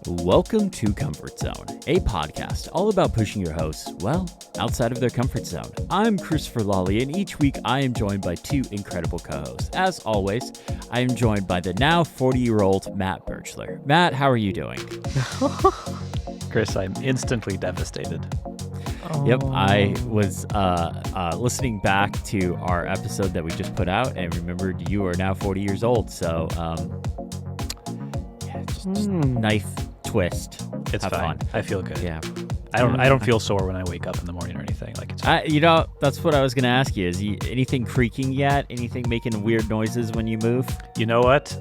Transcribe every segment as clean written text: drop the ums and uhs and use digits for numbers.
Welcome to Comfort Zone, a podcast all about pushing your hosts, outside of their comfort zone. I'm Christopher Lawley, and each week I am joined by two incredible co-hosts. As always, I am joined by the now 40-year-old Matt Birchler. Matt, how are you doing? Chris, I'm instantly devastated. Yep, I was listening back to our episode that we just put out and remembered you are now 40 years old. So, just knife twist. It's Have fine. fun. I feel good. Yeah. I don't feel sore when I wake up in the morning or anything. Like it's That's what I was going to ask you. Is anything creaking yet? Anything making weird noises when you move? You know what?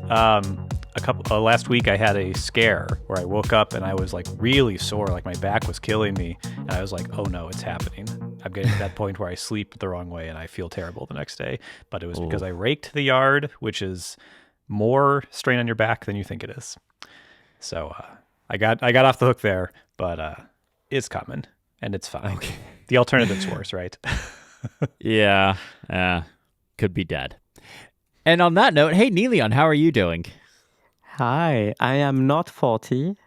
Last week I had a scare where I woke up and I was like really sore, like my back was killing me, and I was like, "Oh no, it's happening." I'm getting to that point where I sleep the wrong way and I feel terrible the next day. But it was because I raked the yard, which is more strain on your back than you think it is. So I got off the hook there, but it's coming and it's fine. Okay. The alternative's worse, right? Yeah, could be dead. And on that note, hey, Niléane, how are you doing? Hi, I am not 40,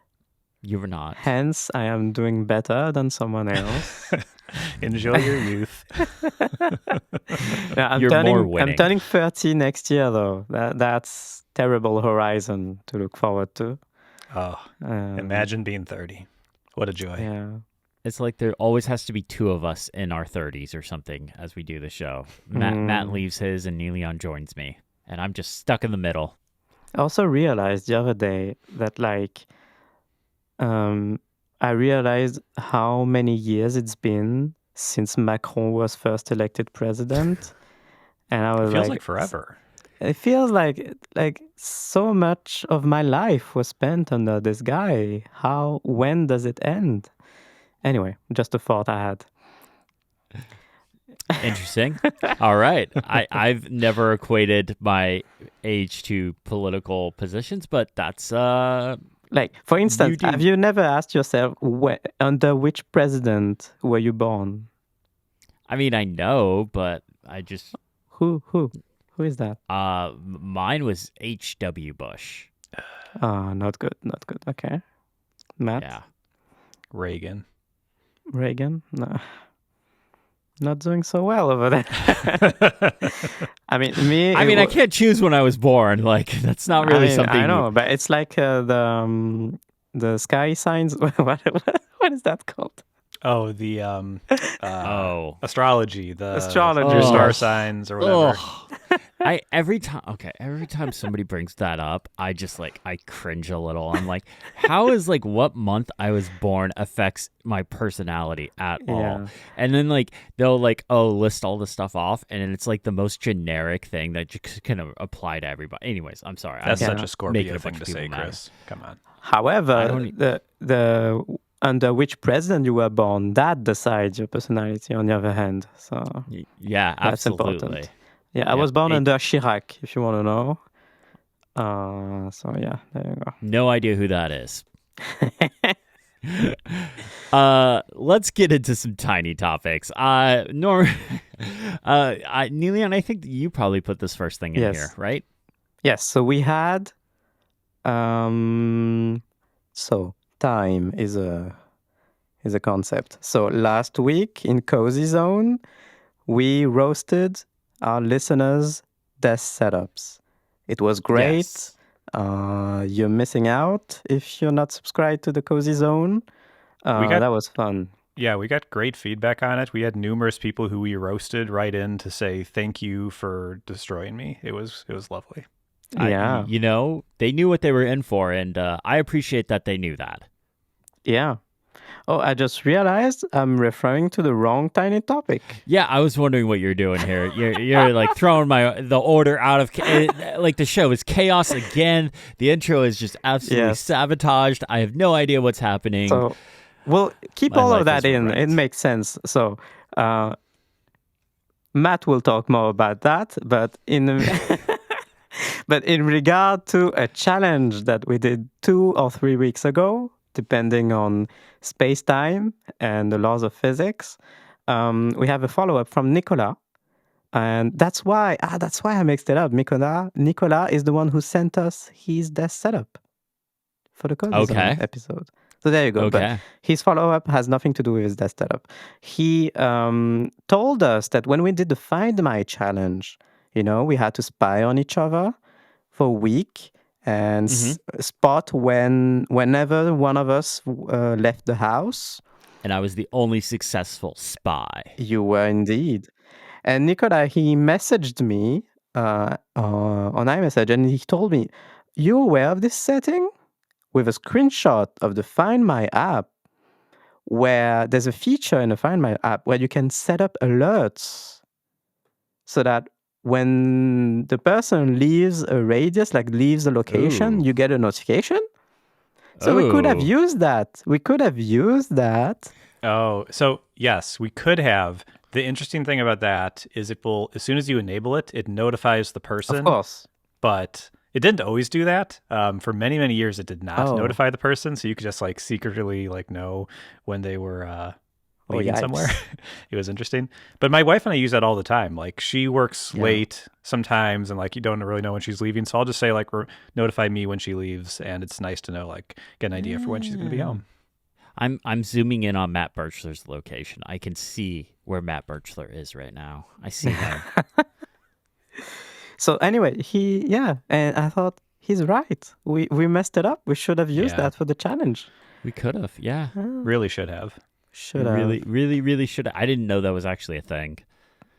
You were not. hence I am doing better than someone else. Enjoy your youth. Yeah, You're more winning. I'm turning 30 next year, though. That's terrible horizon to look forward to. Oh, imagine being 30. What a joy. Yeah. It's like there always has to be two of us in our 30s or something as we do the show. Matt leaves his and Niléane joins me, and I'm just stuck in the middle. I also realized the other day that, I realized how many years it's been since Macron was first elected president. And I was It feels like forever. It feels like so much of my life was spent under this guy. When does it end? Anyway, just a thought I had. Interesting. All right. I've never equated my age to political positions, but that's For instance, have you never asked yourself under which president were you born? I mean, I know, but I just Who is that? mine was H.W. Bush. Not good. Okay. Matt? Yeah. Reagan. Reagan? No. Not doing so well over there. I can't choose when I was born. Like, that's not really something. I know, but it's like the sky signs. What is that called? Oh, the astrology, the Astrology. your star signs or whatever. Every time somebody brings that up, I just I cringe a little. I'm like, how is what month I was born affects my personality at all? And then they'll list all the stuff off, and it's the most generic thing that you can apply to everybody. Anyways, I'm sorry. That's such a Scorpio making a thing bunch to of say, people Chris. Come on. However, the under which president you were born, that decides your personality, on the other hand. So yeah, that's absolutely. important. Yeah, I was born under Chirac, if you want to know. So yeah, there you go. No idea who that is. Let's get into some tiny topics. Niléane, I think you probably put this first thing in here, right? Yes. So we had. So time is a concept. So last week in Cozy Zone, we roasted our listeners' desk setups. It was great. Yes. You're missing out if you're not subscribed to the Cozy Zone. That was fun. Yeah, we got great feedback on it. We had numerous people who we roasted write in to say thank you for destroying me. It was lovely. Yeah. They knew what they were in for, and I appreciate that they knew that. Yeah. Oh, I just realized I'm referring to the wrong tiny topic. Yeah, I was wondering what you're doing here. You're throwing the order out of the show is chaos again. The intro is just absolutely sabotaged. I have no idea what's happening. So we'll keep all of that in. Right. It makes sense. So Matt will talk more about that, but in regard to a challenge that we did 2 or 3 weeks ago, depending on space-time and the laws of physics, we have a follow-up from Nicolas. And that's why I mixed it up. Nicolas is the one who sent us his desk setup. for the Cozy Zone Okay. episode. So there you go. But Okay. his follow-up has nothing to do with his desk setup. He told us that when we did the Find My challenge, we had to spy on each other for a week and spot whenever one of us left the house. And I was the only successful spy. You were indeed. And Nikolai, he messaged me on iMessage, and he told me, "You aware of this setting?" With a screenshot of the Find My app, where there's a feature in the Find My app where you can set up alerts so that when the person leaves a radius, like leaves a location, Ooh. you get a notification. So we could have used that. Oh, so yes, we could have. The interesting thing about that is it will, as soon as you enable it, it notifies the person. Of course. But it didn't always do that. For many, many years, it did not notify the person. So you could just like secretly like know when they were leaving somewhere. It was interesting. But my wife and I use that all the time. Like she works late sometimes and like you don't really know when she's leaving. So I'll just say like notify me when she leaves. And it's nice to know, like get an idea for when she's going to be home. I'm zooming in on Matt Birchler's location. I can see where Matt Birchler is right now. I see him. So anyway, and I thought he's right. We messed it up. We should have used that for the challenge. We could have, yeah. Really should have. Really should have. I didn't know that was actually a thing.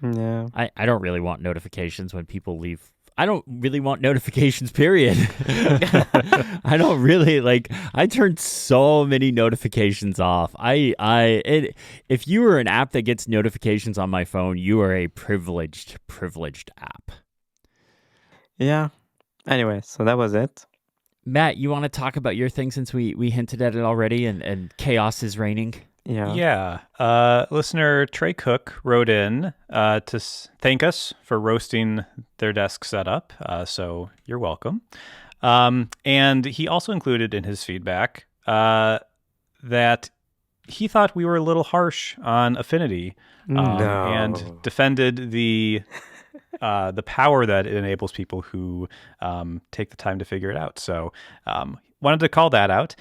Yeah. I don't really want notifications when people leave. I don't really want notifications, period. I don't really I turned so many notifications off. If you are an app that gets notifications on my phone, you are a privileged app. Yeah. Anyway, so that was it. Matt, you want to talk about your thing since we hinted at it already and chaos is reigning? Yeah. Listener Trey Cook wrote in to thank us for roasting their desk setup. So you're welcome. And he also included in his feedback that he thought we were a little harsh on Affinity and defended the power that it enables people who take the time to figure it out. So wanted to call that out.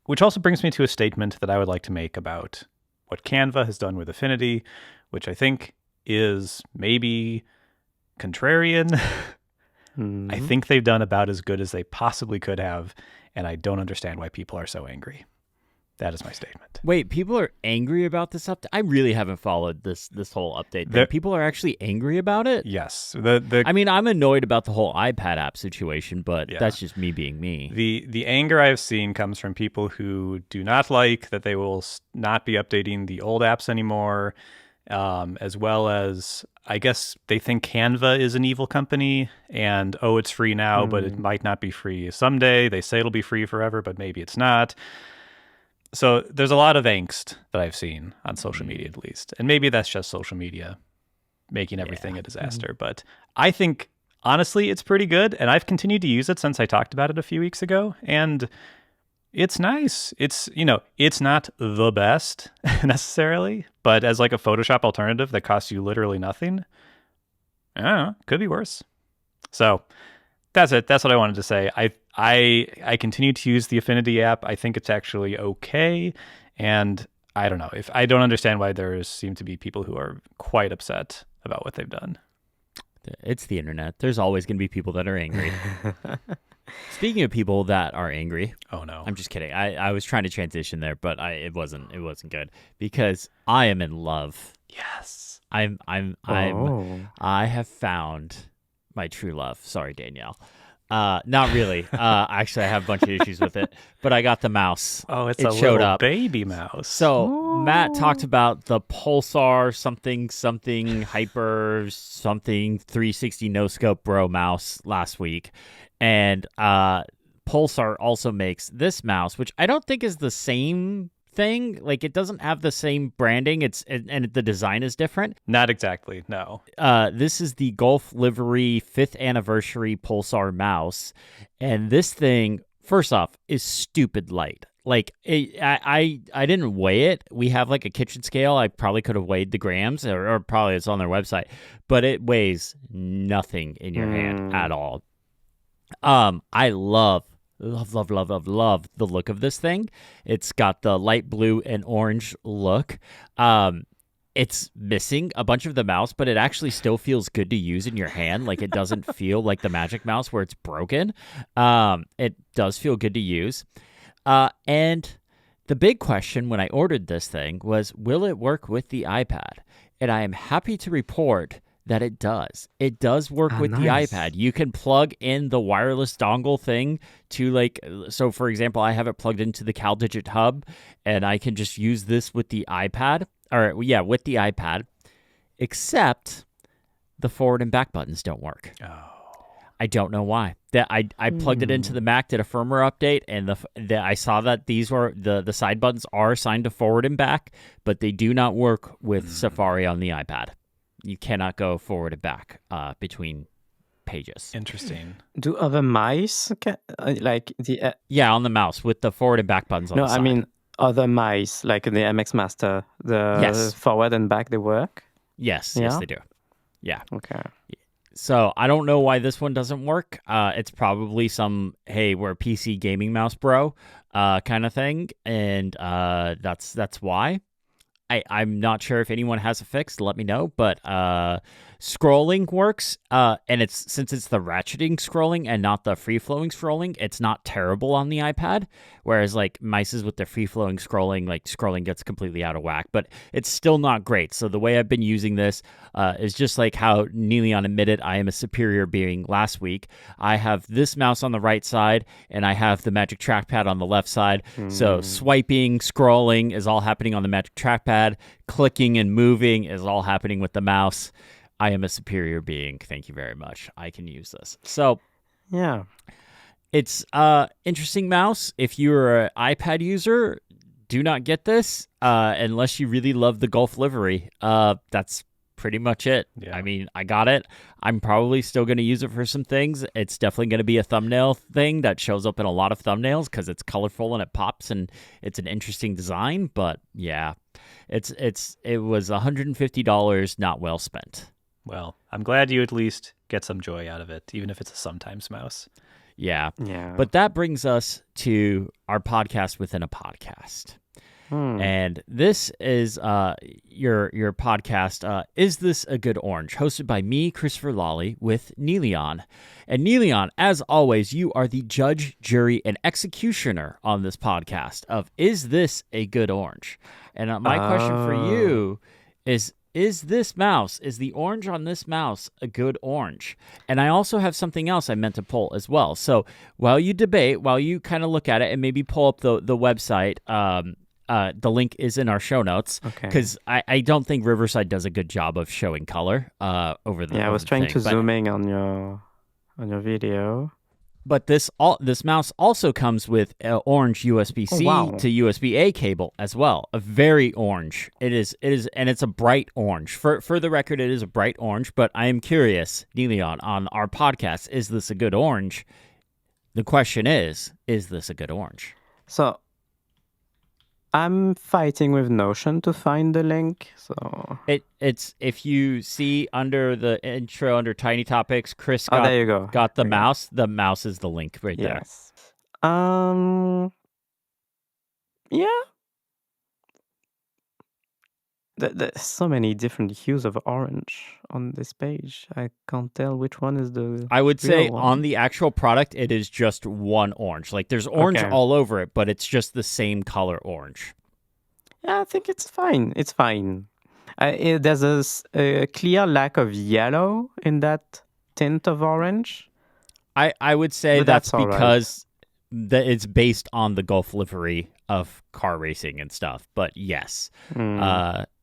Which also brings me to a statement that I would like to make about what Canva has done with Affinity, which I think is maybe contrarian. I think they've done about as good as they possibly could have, and I don't understand why people are so angry. That is my statement. Wait, people are angry about this update? I really haven't followed this whole update thing. People are actually angry about it? Yes. I mean, I'm annoyed about the whole iPad app situation, but that's just me being me. The anger I've seen comes from people who do not like that they will not be updating the old apps anymore, as well as, I guess, they think Canva is an evil company, and, it's free now, but it might not be free someday. They say it'll be free forever, but maybe it's not. So there's a lot of angst that I've seen on social media, at least. And maybe that's just social media making everything a disaster. But I think, honestly, it's pretty good. And I've continued to use it since I talked about it a few weeks ago. And it's nice. It's, it's not the best necessarily. But as like a Photoshop alternative that costs you literally nothing, I don't know, could be worse. So that's it. That's what I wanted to say. I continue to use the Affinity app. I think it's actually okay. And I don't know. I don't understand why there seem to be people who are quite upset about what they've done. It's the internet. There's always going to be people that are angry. Speaking of people that are angry. Oh no. I'm just kidding. I was trying to transition there, but it wasn't good because I am in love. Yes. I have found my true love. Sorry, Danielle. Not really. Actually, I have a bunch of issues with it, but I got the mouse. Oh, it showed little up. Baby mouse. So Matt talked about the Pulsar something hyper something 360 no scope bro mouse last week, and Pulsar also makes this mouse, which I don't think is the same thing. Like, it doesn't have the same branding. And the design is different. Not exactly, no. This is the Golf Livery 5th anniversary Pulsar mouse, and this thing, first off, is stupid light. Like, I didn't weigh it. We have like a kitchen scale. I probably could have weighed the grams, or probably it's on their website, but it weighs nothing in your hand at all. I love love the look of this thing. It's got the light blue and orange look. It's missing a bunch of the mouse, but it actually still feels good to use in your hand. Like, it doesn't feel like the Magic Mouse where it's broken. It does feel good to use. And the big question when I ordered this thing was, will it work with the iPad? And I am happy to report that it does. It does work with the iPad. You can plug in the wireless dongle thing to, like, so for example, I have it plugged into the CalDigit hub, and I can just use this with the iPad, with the iPad, except the forward and back buttons don't work. Oh. I don't know why. That I plugged it into the Mac, did a firmware update, and I saw that these were the side buttons are assigned to forward and back, but they do not work with Safari on the iPad. You cannot go forward and back between pages. Interesting. Do other mice like the? Yeah, on the mouse with the forward and back buttons on the side. No, I mean other mice like the MX Master, the forward and back, they work. Yes, Yeah? yes, they do. Yeah. Okay. So I don't know why this one doesn't work. It's probably some, hey, we're a PC gaming mouse, bro, kind of thing, and that's why. I'm not sure if anyone has a fix. Let me know. But scrolling works, and since it's the ratcheting scrolling and not the free-flowing scrolling, it's not terrible on the iPad. Whereas like mices with the free-flowing scrolling, like scrolling gets completely out of whack. But it's still not great. So the way I've been using this is just like how Niléane admitted I am a superior being last week. I have this mouse on the right side, and I have the Magic Trackpad on the left side. So swiping, scrolling is all happening on the Magic Trackpad. Clicking and moving is all happening with the mouse. I am a superior being. Thank you very much. I can use this. So, yeah, it's interesting mouse. If you're an iPad user, do not get this unless you really love the Golf livery. That's pretty much it. Yeah. I mean, I got it. I'm probably still going to use it for some things. It's definitely going to be a thumbnail thing that shows up in a lot of thumbnails because it's colorful and it pops and it's an interesting design. But yeah, it was $150 not well spent. Well, I'm glad you at least get some joy out of it, even if it's a sometimes mouse. Yeah. Yeah. But that brings us to our podcast within a podcast. And this is your podcast, Is This a Good Orange? Hosted by me, Christopher Lawley, with Niléane. And Niléane, as always, you are the judge, jury, and executioner on this podcast of Is This a Good Orange? And my question for you is the orange on this mouse a good orange? And I also have something else I meant to pull as well. So while you debate, while you kind of look at it and maybe pull up the website, the link is in our show notes because I don't think Riverside does a good job of showing color over the. Yeah, I was trying to zoom in on your video. But this mouse also comes with an orange USB-C to USB-A cable as well. A very orange. It is, and it's a bright orange. For the record, it is a bright orange. But I am curious, Niléane, on our podcast, is this a good orange? The question is this a good orange? So I'm fighting with Notion to find the link. So it's if you see under the intro under Tiny Topics, Chris there you go. got the mouse. The mouse is the link right there. Yes. Yeah. There's so many different hues of orange on this page. I can't tell which one is the. I would say real one. on the actual product, it is just one orange. Like there's orange all over it, but it's just the same color orange. Yeah, I think it's fine. It's fine. There's a clear lack of yellow in that tint of orange. I would say But that's that's all because it's based on the Golf livery of car racing and stuff. But yes,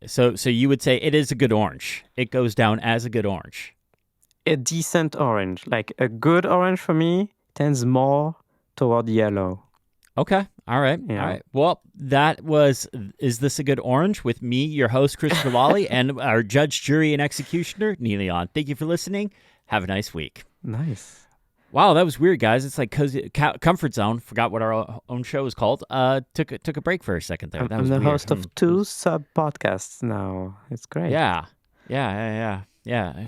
so you would say it is a good orange. It goes down as a good orange. A decent orange, like a good orange for me, tends more toward yellow. Okay. All right. Yeah. All right. Well, that was Is This a Good Orange? With me, your host, Christopher Lawley, and our judge, jury, and executioner, Niléane. Thank you for listening. Have a nice week. Nice. Wow, that was weird, guys. It's like cozy, comfort zone. Forgot what our own show was called. Took a break for a second there. I'm the host of 2 sub podcasts now. It's great. Yeah. Yeah.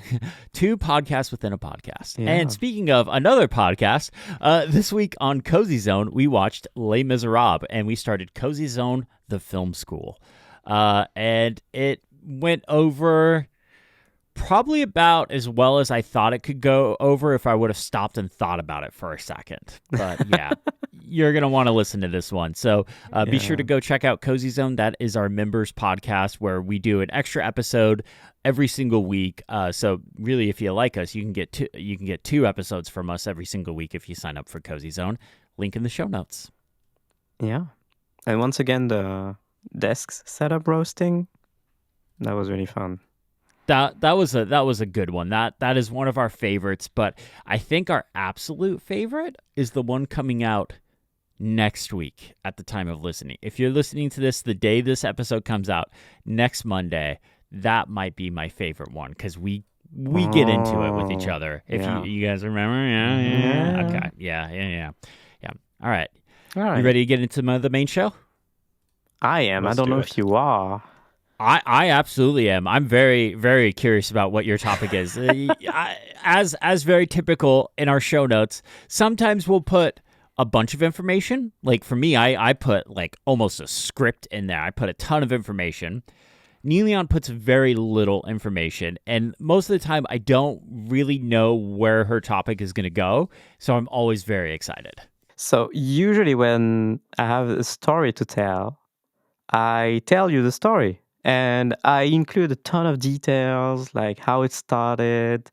Two podcasts within a podcast. Yeah. And speaking of another podcast, this week on Cozy Zone, we watched Les Misérables and we started Cozy Zone, the film school. And it went over probably about as well as I thought it could go over if I would have stopped and thought about it for a second. But yeah, you're going to want to listen to this one. So be sure to go check out Cozy Zone. That is our members podcast where we do an extra episode every single week. So really, if you like us, you can get two episodes from us every single week if you sign up for Cozy Zone. Link in the show notes. Yeah. And once again, the desks setup roasting, that was really fun. That was a good one. That is one of our favorites, but I think our absolute favorite is the one coming out next week at the time of listening. If you're listening to this the day this episode comes out, next Monday, that might be my favorite one because we get into it with each other. If you guys remember, yeah. Okay, yeah. All right. You ready to get into the main show? I am. I don't know if you are. I absolutely am. I'm very, very curious about what your topic is. As very typical in our show notes, sometimes we'll put a bunch of information. Like for me, I put like almost a script in there. I put a ton of information. Niléane puts very little information, and most of the time I don't really know where her topic is going to go, so I'm always very excited. So usually when I have a story to tell, I tell you the story. And I include a ton of details, like how it started,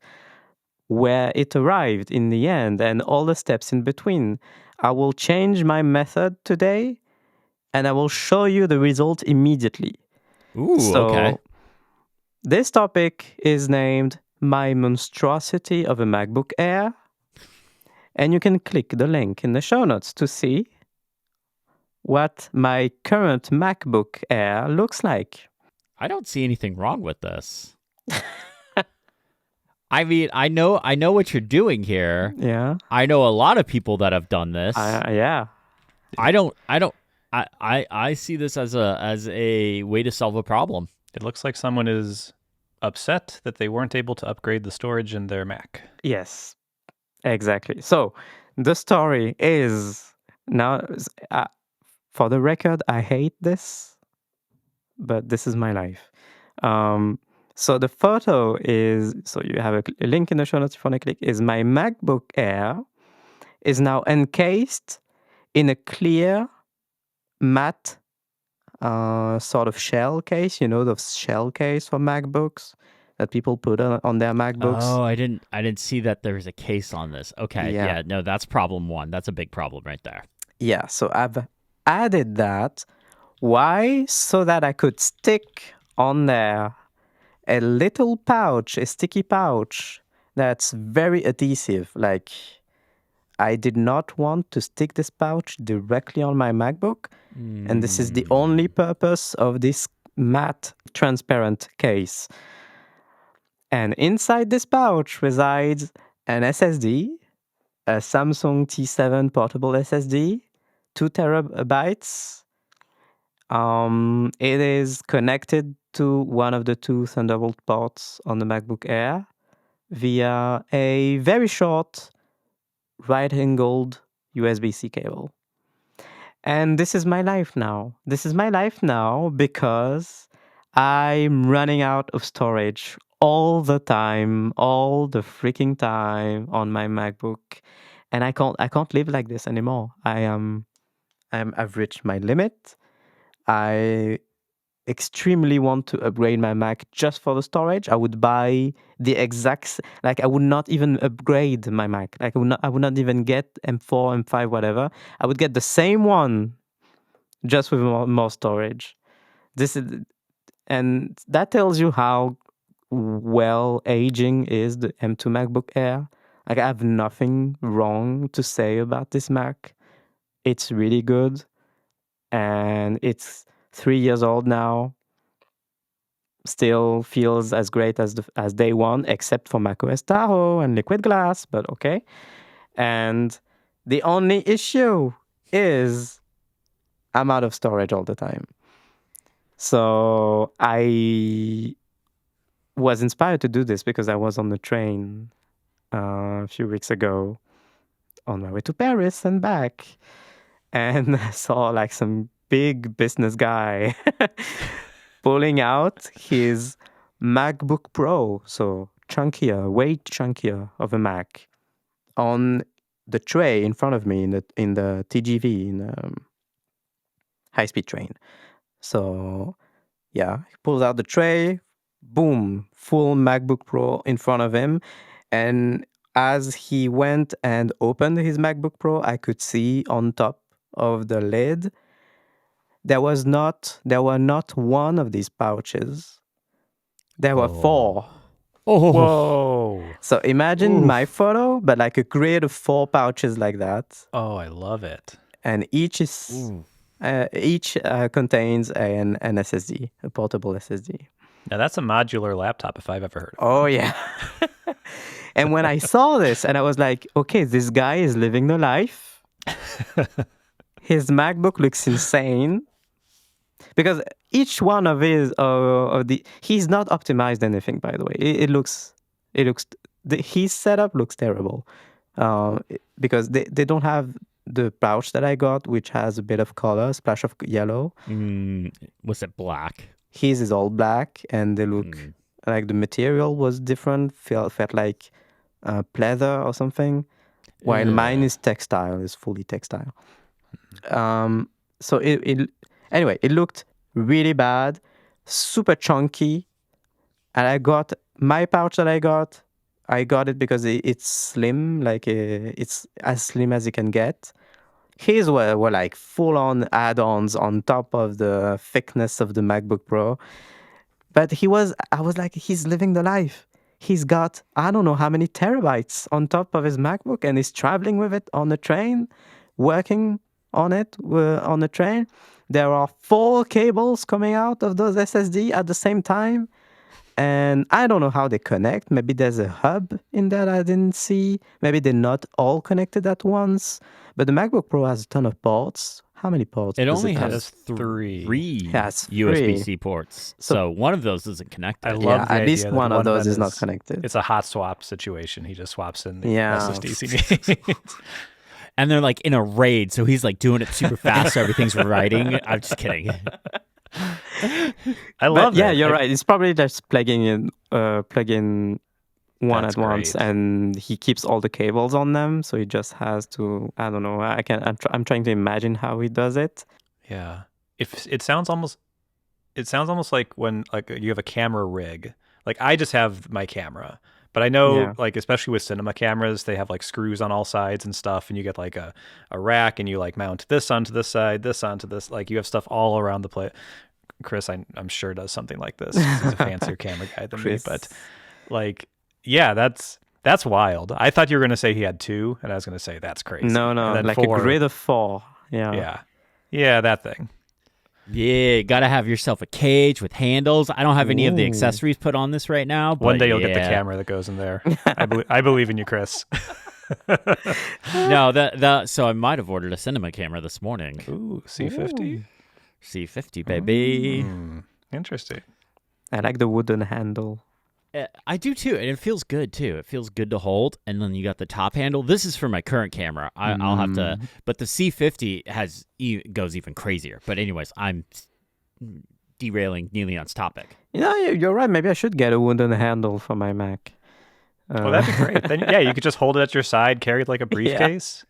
where it arrived in the end, and all the steps in between. I will change my method today, and I will show you the result immediately. Ooh, okay. This topic is named My Monstrosity of a MacBook Air. And you can click the link in the show notes to see what my current MacBook Air looks like. I don't see anything wrong with this. I mean, I know what you're doing here. Yeah. I know a lot of people that have done this. Yeah. I see this as a way to solve a problem. It looks like someone is upset that they weren't able to upgrade the storage in their Mac. Yes, exactly. So the story is now, for the record, I hate this, but this is my life. So the photo is, so you have a link in the show notes if you want to click, is my MacBook Air is now encased in a clear matte sort of shell case, the shell case for MacBooks that people put on their MacBooks. Oh, I didn't see that there was a case on this. Okay, yeah, no, that's problem one. That's a big problem right there. Yeah, so I've added that. Why? So that I could stick on there a little pouch, a sticky pouch that's very adhesive. Like, I did not want to stick this pouch directly on my MacBook. And this is the only purpose of this matte transparent case. And inside this pouch resides an SSD, a Samsung T7 portable SSD, 2 terabytes. It is connected to one of the 2 Thunderbolt ports on the MacBook Air via a very short right-angled USB-C cable. And this is my life now. This is my life now because I'm running out of storage all the time, all the freaking time on my MacBook. And I can't live like this anymore. I've reached my limit. I extremely want to upgrade my Mac just for the storage. I would buy the exact, like I would not even upgrade my Mac. Like I would not even get M4, M5, whatever. I would get the same one just with more storage. And that tells you how well aging is the M2 MacBook Air. Like I have nothing wrong to say about this Mac. It's really good. And it's 3 years old now. Still feels as great as day one, except for macOS Tahoe and Liquid Glass, but okay. And the only issue is I'm out of storage all the time. So I was inspired to do this because I was on the train a few weeks ago on my way to Paris and back, and I saw like some big business guy pulling out his MacBook Pro, so chunkier, way chunkier of a Mac, on the tray in front of me in the TGV, in the high-speed train. So yeah, he pulls out the tray, boom, full MacBook Pro in front of him. And as he went and opened his MacBook Pro, I could see on top of the lid, there were not one of these pouches. There were 4. Oh, Whoa. So imagine my photo, but like a grid of 4 pouches like that. Oh, I love it. And each contains an SSD, a portable SSD. Now that's a modular laptop if I've ever heard of it. Oh, yeah. And when I saw this, and I was like, okay, this guy is living the life. His MacBook looks insane. Because each one of he's not optimized anything, by the way. His setup looks terrible. Because they don't have the pouch that I got, which has a bit of color, splash of yellow. Was it black? His is all black, and they look like the material was different. Felt like pleather or something, while mine is textile, is fully textile. So anyway, it looked really bad, super chunky, and I got my pouch that I got it because it's slim, like it's as slim as it can get. His were like full-on add-ons on top of the thickness of the MacBook Pro. But I was like, he's living the life. He's got, I don't know how many terabytes on top of his MacBook, and he's traveling with it on the train, working on it on the train. There are 4 cables coming out of those SSD at the same time. And I don't know how they connect. Maybe there's a hub in there I didn't see. Maybe they're not all connected at once. But the MacBook Pro has a ton of ports. How many ports? It does only have? has 3 It has 3. USB-C ports. So one of those isn't connected. I love the at idea least that one of those them is not connected. It's a hot swap situation. He just swaps in the Yeah. SSDs he needs. And they're like in a RAID, so he's like doing it super fast, so everything's writing. I'm just kidding. I love it. Yeah, you're right. It's probably just plugging in one That's at once, great. and he keeps all the cables on them. So he just has to. I don't know. I'm trying to imagine how he does it. Yeah. If it sounds almost like when like you have a camera rig. Like I just have my camera. But I know, like, especially with cinema cameras, they have like screws on all sides and stuff, and you get like a rack, and you like mount this onto this side, this onto this. Like you have stuff all around the place. Chris, I'm sure does something like this. He's a fancier camera guy than me, but like, yeah, that's wild. I thought you were gonna say he had 2, and I was gonna say that's crazy. No, And then like 4, a grid of 4. Yeah. Yeah, that thing. Yeah, gotta have yourself a cage with handles. I don't have any of the accessories put on this right now. But One day you'll get the camera that goes in there. I believe in you, Chris. No, so I might have ordered a cinema camera this morning. Ooh, C50. C50, baby. Interesting. I like the wooden handle. I do too, and it feels good too. It feels good to hold, and then you got the top handle. This is for my current camera. I'll have to, but the C50 goes even crazier. But anyways, I'm derailing Niléane's topic. You're right. Maybe I should get a wooden handle for my Mac. Well, that'd be great. Then, yeah, you could just hold it at your side, carry it like a briefcase.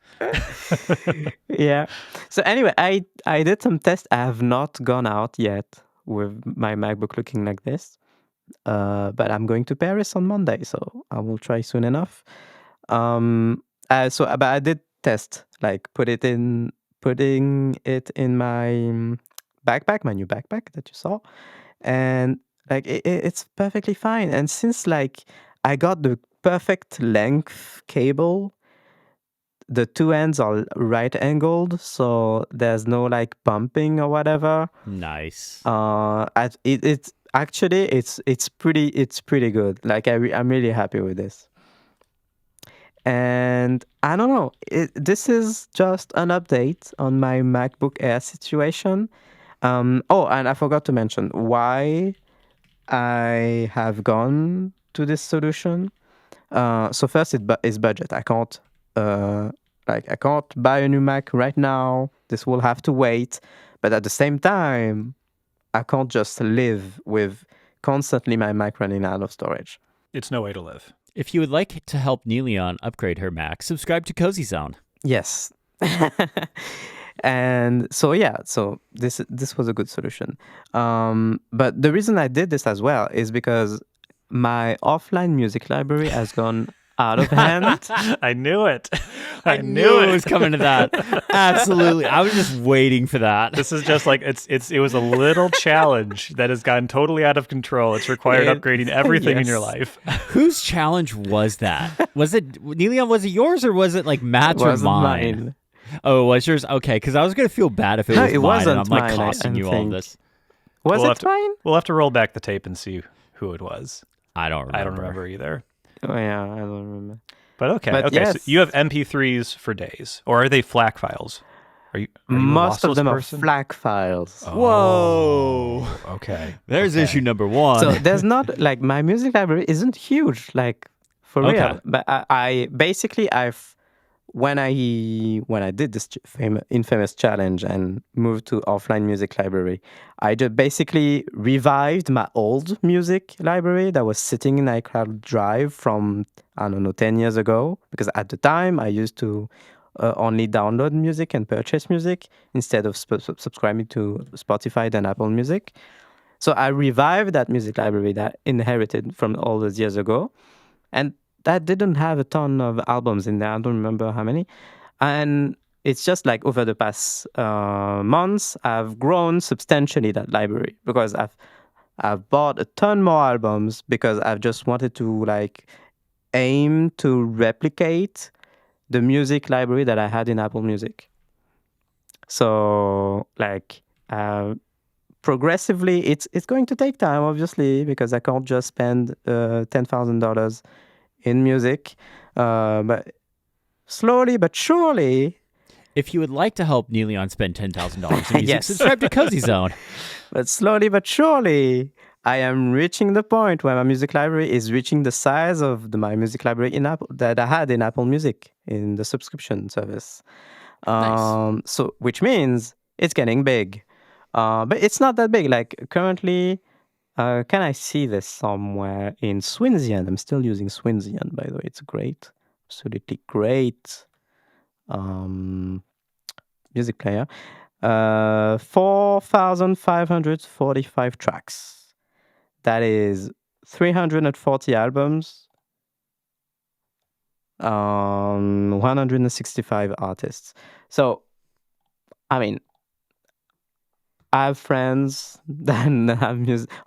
Yeah. So anyway, I did some tests. I have not gone out yet with my MacBook looking like this. But I'm going to Paris on Monday, so I will try soon enough. But I did test, like putting it in my backpack, my new backpack that you saw, and like it's perfectly fine. And since like I got the perfect length cable, the 2 ends are right angled, so there's no like bumping or whatever. Nice. It's pretty good. Like I'm really happy with this. And I don't know. This is just an update on my MacBook Air situation. And I forgot to mention why I have gone to this solution. So first, is budget. I can't I can't buy a new Mac right now. This will have to wait. But at the same time, I can't just live with constantly my Mac running out of storage. It's no way to live. If you would like to help Niléane upgrade her Mac, subscribe to Cozy Zone. Yes. And so so this was a good solution. But the reason I did this as well is because my offline music library has gone out of hand. I knew it. I knew it was coming to that. Absolutely. I was just waiting for that. This is just like it was a little challenge that has gotten totally out of control. It's required upgrading everything in your life. Whose challenge was that? Was it Niléane? Was it yours or was it like Matt's or mine? Oh, it was yours? Okay, because I was going to feel bad if it was mine. Wasn't and I'm like mine, costing you all this. Was it mine? We'll have to roll back the tape and see who it was. I don't remember Either. Oh yeah, I don't remember. But okay. Yes. So you have MP3s for days, or are they FLAC files? Are you Most of them person? are FLAC files. Whoa. Okay. There's issue number one. So there's not like my music library isn't huge, like for real. But I basically when I did this infamous challenge and moved to offline music library, I just basically revived my old music library that was sitting in iCloud Drive from, I don't know, 10 years ago. Because at the time, I used to only download music and purchase music instead of subscribing to Spotify and Apple Music. So I revived that music library that I inherited from all those years ago. And that didn't have a ton of albums in there. I don't remember how many. And it's just like over the past months, I've grown substantially that library because I've bought a ton more albums because I've just wanted to like aim to replicate the music library that I had in Apple Music. So like progressively, it's going to take time, obviously, because I can't just spend $10,000 in music, but slowly but surely. If you would like to help Niléane spend $10,000 in music, subscribe to Cozy Zone. But slowly but surely, I am reaching the point where my music library is reaching the size of my music library in Apple that I had in Apple Music in the subscription service. Nice. So which means it's getting big, but it's not that big. Like currently. Can I see this somewhere in Swinzian? I'm still using Swinzian, by the way. It's great. Absolutely great music player. 4,545 tracks. That is 340 albums. 165 artists. So, I mean, I have friends that have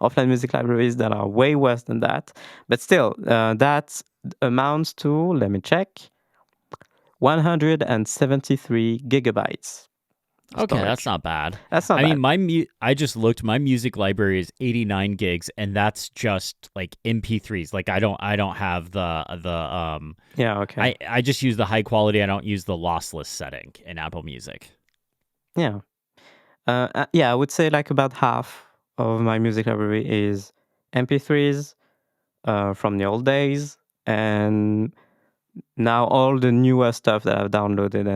offline music libraries that are way worse than that. But still, that amounts to, let me check, 173 gigabytes. Okay, that's not bad. That's not bad. I mean, I just looked. My music library is 89 gigs, and that's just like MP3s. Like I don't have the Yeah, okay. I just use the high quality. I don't use the lossless setting in Apple Music. Yeah. I would say like about half of my music library is MP3s from the old days, and now all the newer stuff that I've downloaded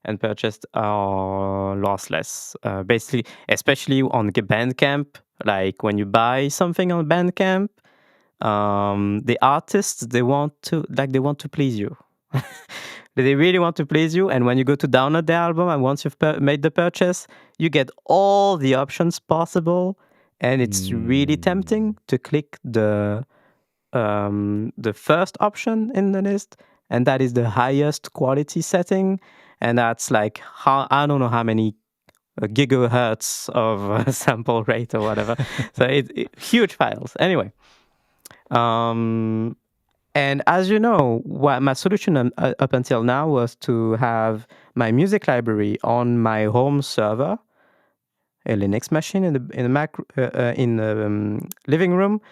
and purchased are lossless. Basically, especially on Bandcamp, like when you buy something on Bandcamp, the artists they want to please you. They really want to please you, and when you go to download the album, and once you've made the purchase, you get all the options possible, and it's really tempting to click the first option in the list, and that is the highest quality setting, and that's like I don't know how many gigahertz of sample rate or whatever. So it huge files. Anyway, and as you know, what my solution up until now was to have my music library on my home server, a Linux machine in the Mac in the living room.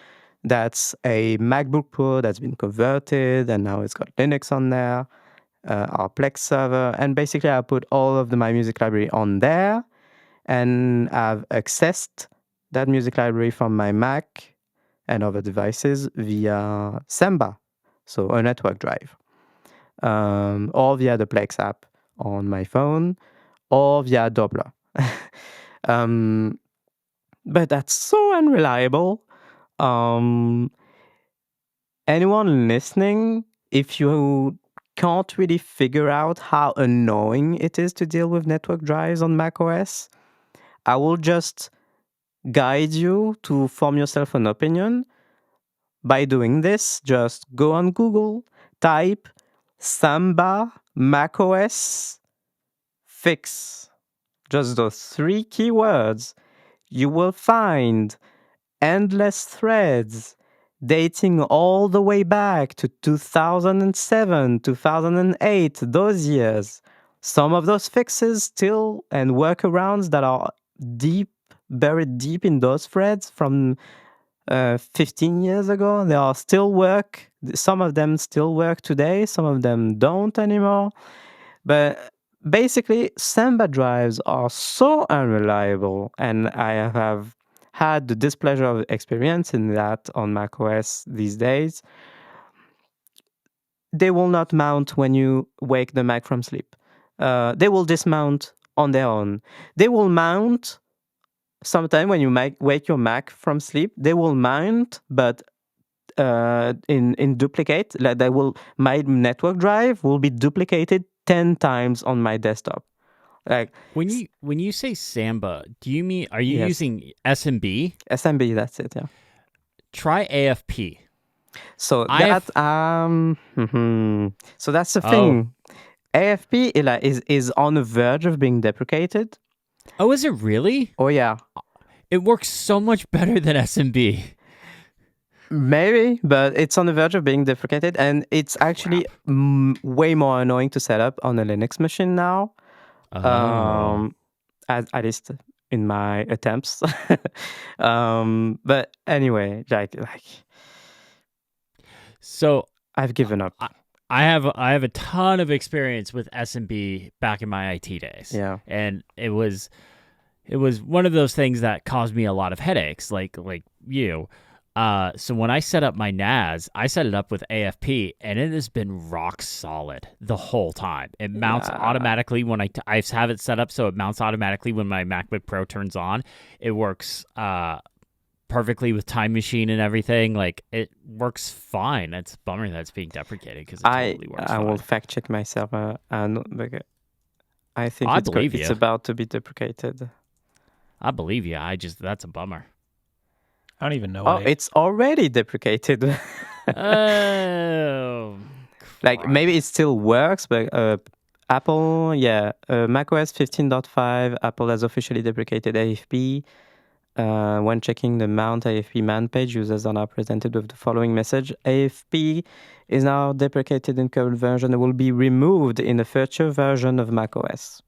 That's a MacBook Pro that's been converted, and now it's got Linux on there, our Plex server, and basically I put all of my music library on there, and I've accessed that music library from my Mac and other devices via Samba, so a network drive, or via the Plex app on my phone, or via Doppler. um, but that's so unreliable. Anyone listening, if you can't really figure out how annoying it is to deal with network drives on macOS, I will just guide you to form yourself an opinion. By doing this, just go on Google, type Samba macOS fix. Just those 3 keywords. You will find endless threads dating all the way back to 2007, 2008, those years. Some of those fixes still and workarounds that are buried deep in those threads from 15 years ago, they are still work. Some of them still work today, some of them don't anymore. But basically, Samba drives are so unreliable, and I have had the displeasure of experiencing that on macOS these days. They will not mount when you wake the Mac from sleep. They will dismount on their own. They will mount sometime when you wake your Mac from sleep. They will mount, but in duplicate. Like my network drive will be duplicated 10 times on my desktop. Like when you say Samba, do you mean are you Yes. using SMB? SMB, that's it. Yeah. Try AFP. So that so that's the thing. AFP is on the verge of being deprecated. Oh, is it really? Oh yeah, It works so much better than SMB. maybe, but it's on the verge of being deprecated, and it's actually way more annoying to set up on a Linux machine now. At least in my attempts. But anyway, like So I've given up. I have a ton of experience with SMB back in my IT days. Yeah. And it was one of those things that caused me a lot of headaches, like you. So when I set up my NAS, I set it up with AFP, and it has been rock solid the whole time. It mounts automatically when I have it set up so it mounts automatically when my MacBook Pro turns on. It works perfectly with Time Machine and everything. Like, it works fine. It's a bummer that it's being deprecated because it totally works fine. I will fact check myself. I think I believe you. It's about to be deprecated. I believe you. That's a bummer. I don't even know. Oh, it's already deprecated. Oh, like maybe it still works, but Apple, macOS 15.5, Apple has officially deprecated AFP. When checking the Mount AFP man page, users are now presented with the following message: AFP is now deprecated in current version and will be removed in a future version of macOS.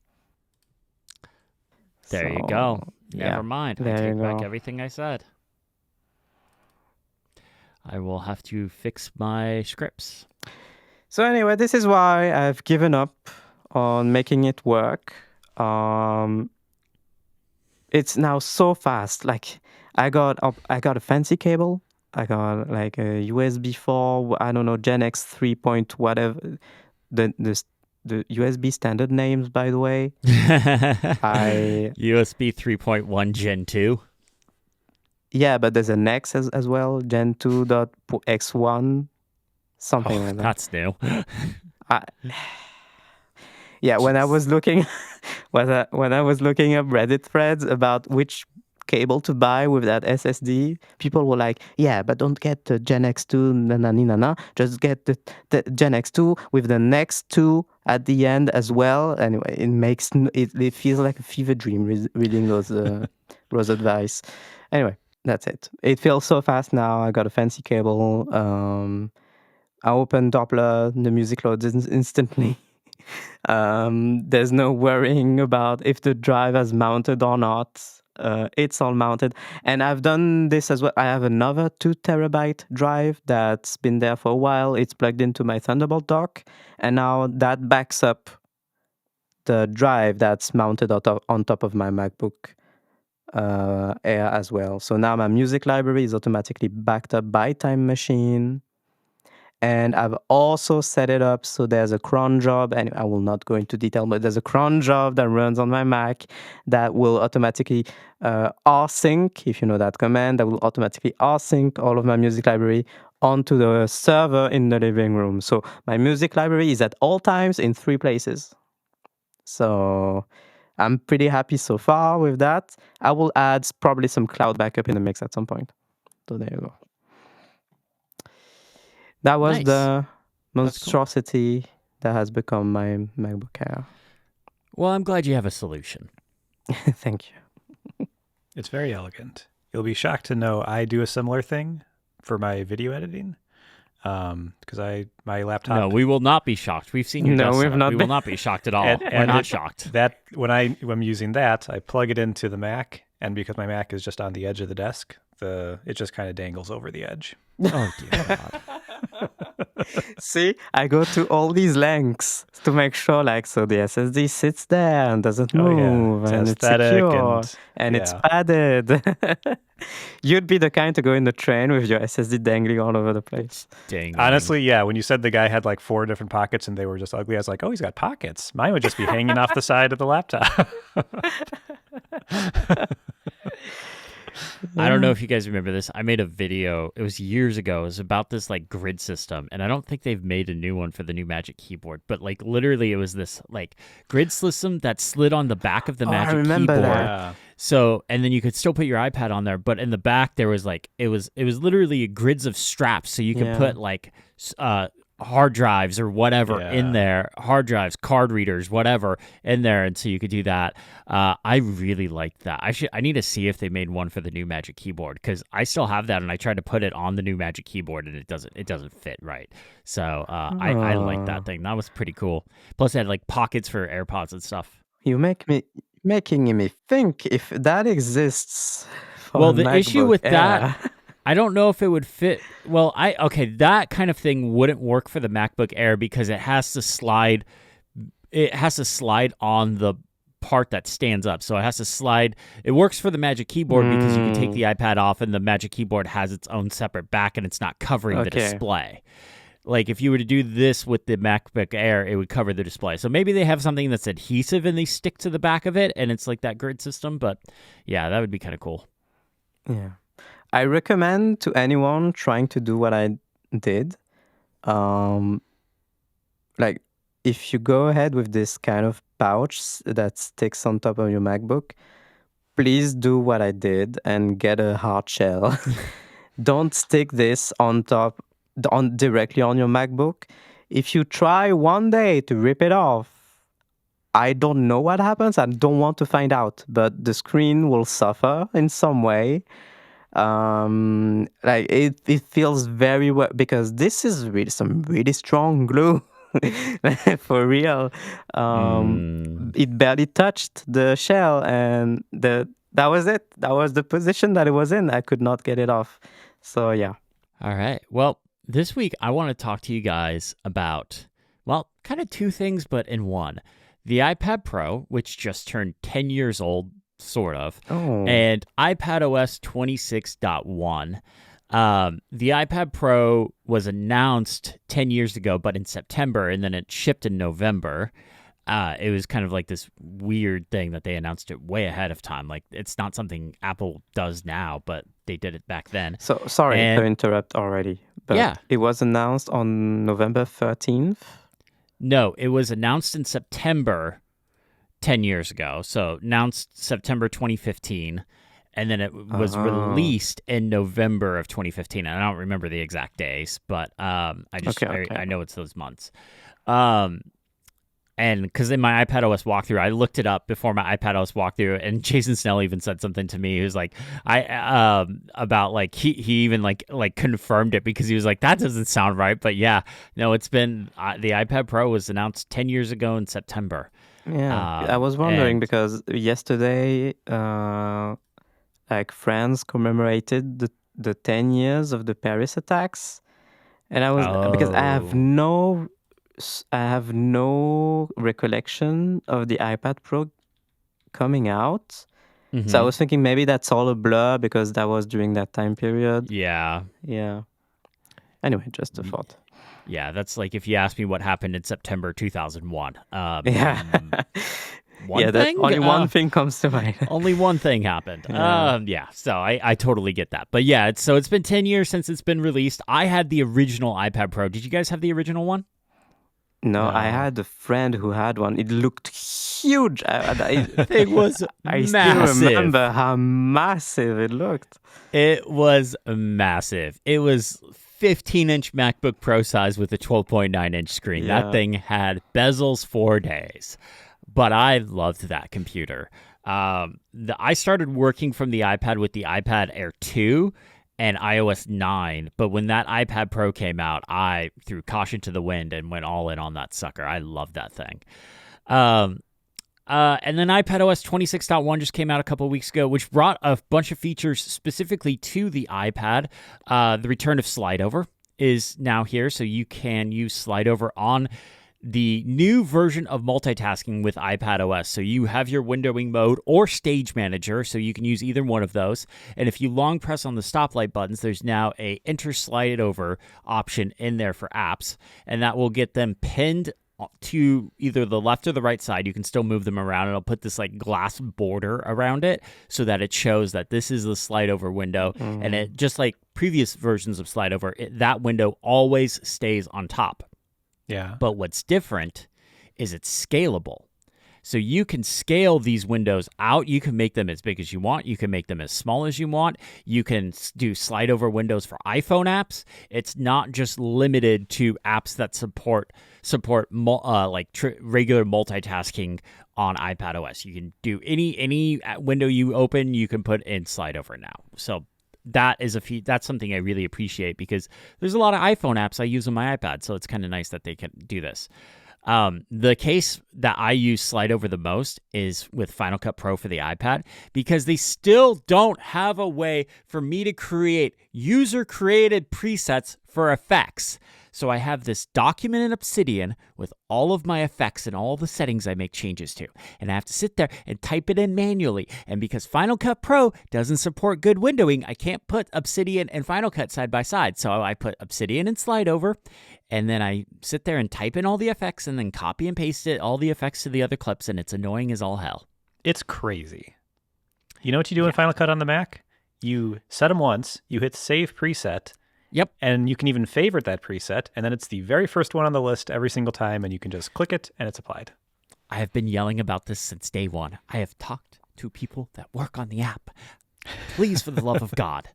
There you go. Never mind. I take back everything I said. I will have to fix my scripts. So anyway, this is why I've given up on making it work. It's now so fast. Like I got a fancy cable. I got like a USB 4. I don't know, Gen X 3 point whatever. The USB standard names, by the way. USB 3.1 Gen 2. Yeah, but there's an X as well, Gen 2.x1, something like that. That's new. Yeah, when I was looking when I was looking up Reddit threads about which cable to buy with that SSD, people were like, yeah, but don't get the Gen X2, just get the Gen X2 with the next 2 at the end as well. Anyway, it feels like a fever dream reading those advice. Anyway, that's it. It feels so fast now. I got a fancy cable. I open Doppler, the music loads instantly. There's no worrying about if the drive is mounted or not. It's all mounted. And I've done this as well. I have another 2 terabyte drive that's been there for a while. It's plugged into my Thunderbolt dock. And now that backs up the drive that's mounted on top of my MacBook Air as well. So now my music library is automatically backed up by Time Machine. And I've also set it up so there's a cron job, and I will not go into detail, but there's a cron job that runs on my Mac that will automatically rsync, if you know that command, that will automatically rsync all of my music library onto the server in the living room. So my music library is at all times in 3 places. So I'm pretty happy so far with that. I will add probably some cloud backup in the mix at some point. So there you go. That was Nice. the That's cool. monstrosity that has become my MacBook Air. Well, I'm glad you have a solution. Thank you. It's very elegant. You'll be shocked to know I do a similar thing for my video editing. Because my laptop. No, we will not be shocked. We've seen your No, desk we've setup. not We will been. not be shocked at all. And- We're and not it- shocked. That when I'm using that, I plug it into the Mac, and because my Mac is just on the edge of the desk, it just kind of dangles over the edge. Oh dear God. See, I go to all these lengths to make sure, so the SSD sits there and doesn't move, It's and it's aesthetic secure, and it's yeah. padded. You'd be the kind to go in the train with your SSD dangling all over the place. Dang. Honestly, yeah. When you said the guy had 4 different pockets and they were just ugly, I was like, oh, he's got pockets. Mine would just be hanging off the side of the laptop. I don't know if you guys remember this. I made a video. It was years ago. It was about this grid system, and I don't think they've made a new one for the new Magic Keyboard. But literally, it was this grid system that slid on the back of the Magic I remember Keyboard. that. Yeah. So, and then you could still put your iPad on there, but in the back there was it was literally grids of straps, so you could Yeah. put hard drives or whatever in Yeah. there, hard drives, card readers, whatever in there, and so you could do that. I really liked that. I need to see if they made one for the new Magic Keyboard, because I still have that, and I tried to put it on the new Magic Keyboard, and it doesn't fit right. So I like that thing. That was pretty cool. Plus, it had pockets for AirPods and stuff. You making me think if that exists. For Well, a the issue MacBook with Air. that, I don't know if it would fit. Well, that kind of thing wouldn't work for the MacBook Air because it has to slide. It has to slide on the part that stands up. So it has to slide. It works for the Magic Keyboard because you can take the iPad off and the Magic Keyboard has its own separate back and it's not covering the Okay. display. If you were to do this with the MacBook Air, it would cover the display. So maybe they have something that's adhesive and they stick to the back of it and it's like that grid system. But yeah, that would be kind of cool. Yeah. I recommend to anyone trying to do what I did, if you go ahead with this kind of pouch that sticks on top of your MacBook, please do what I did and get a hard shell. Don't stick this directly on your MacBook. If you try one day to rip it off, I don't know what happens. I don't want to find out, but the screen will suffer in some way. It feels very well because this is really some really strong glue. For real. It barely touched the shell, and that was it. That was the position that it was in. I could not get it off. So yeah. All right. Well, this week I want to talk to you guys about, kind of 2 things, but in one. The iPad Pro, which just turned 10 years old, sort of, and iPadOS 26.1. The iPad Pro was announced 10 years ago, but in September, and then it shipped in November. It was kind of like this weird thing that they announced it way ahead of time. It's not something Apple does now, but they did it back then. So sorry to interrupt already, but yeah, it was announced on November 13th. No, it was announced in September 10 years ago. So announced September 2015, and then it was released in November of 2015. And I don't remember the exact days, but I know it's those months. And because in my iPadOS walkthrough, I looked it up before my iPadOS walkthrough, and Jason Snell even said something to me. He was like, he even confirmed it because he was like, that doesn't sound right. But yeah, no, it's been the iPad Pro was announced 10 years ago in September. Yeah, I was wondering because yesterday, France commemorated the 10 years of the Paris attacks, and I was because I have no recollection of the iPad Pro coming out, So I was thinking maybe that's all a blur because that was during that time period. Yeah. Yeah. Anyway, just a thought. Yeah, that's like if you ask me what happened in September 2001. Yeah. One that thing? only one thing comes to mind. Only one thing happened. Yeah. So I totally get that. But yeah, it's been 10 years since it's been released. I had the original iPad Pro. Did you guys have the original one? No, I No. had a friend who had one. It looked huge. It was I massive. still remember how massive it looked. It was massive. It was 15-inch MacBook Pro size with a 12.9-inch screen. Yeah. That thing had bezels for days. But I loved that computer. I started working from the iPad with the iPad Air 2 and iOS 9. But when that iPad Pro came out, I threw caution to the wind and went all in on that sucker. I loved that thing. And then iPadOS 26.1 just came out a couple of weeks ago, which brought a bunch of features specifically to the iPad. The return of slide over is now here, so you can use slide over on the new version of multitasking with iPadOS. So you have your windowing mode or stage manager, so you can use either one of those. And if you long press on the stoplight buttons, there's now a enter slide over option in there for apps, and that will get them pinned to either the left or the right side. You can still move them around, and it'll put this like glass border around it so that it shows that this is the slide over window. And it, just like previous versions of slide over, that window always stays on top. Yeah. But what's different is it's scalable. So you can scale these windows out. You can make them as big as you want. You can make them as small as you want. You can do slide over windows for iPhone apps. It's not just limited to apps that support regular multitasking on iPadOS. You can do any window you open, you can put in slide over now. So that's something I really appreciate because there's a lot of iPhone apps I use on my iPad, so it's kind of nice that they can do this. The case that I use slide over the most is with Final Cut Pro for the iPad because they still don't have a way for me to create user-created presets for effects. So I have this document in Obsidian with all of my effects and all the settings I make changes to. And I have to sit there and type it in manually. And because Final Cut Pro doesn't support good windowing, I can't put Obsidian and Final Cut side by side. So I put Obsidian and slide over, and then I sit there and type in all the effects and then copy and paste all the effects to the other clips, and it's annoying as all hell. It's crazy. You know what you do in Final Cut on the Mac? You set them once, you hit Save Preset. Yep. And you can even favorite that preset, and then it's the very first one on the list every single time, and you can just click it, and it's applied. I have been yelling about this since day one. I have talked to people that work on the app. Please, for the love of God,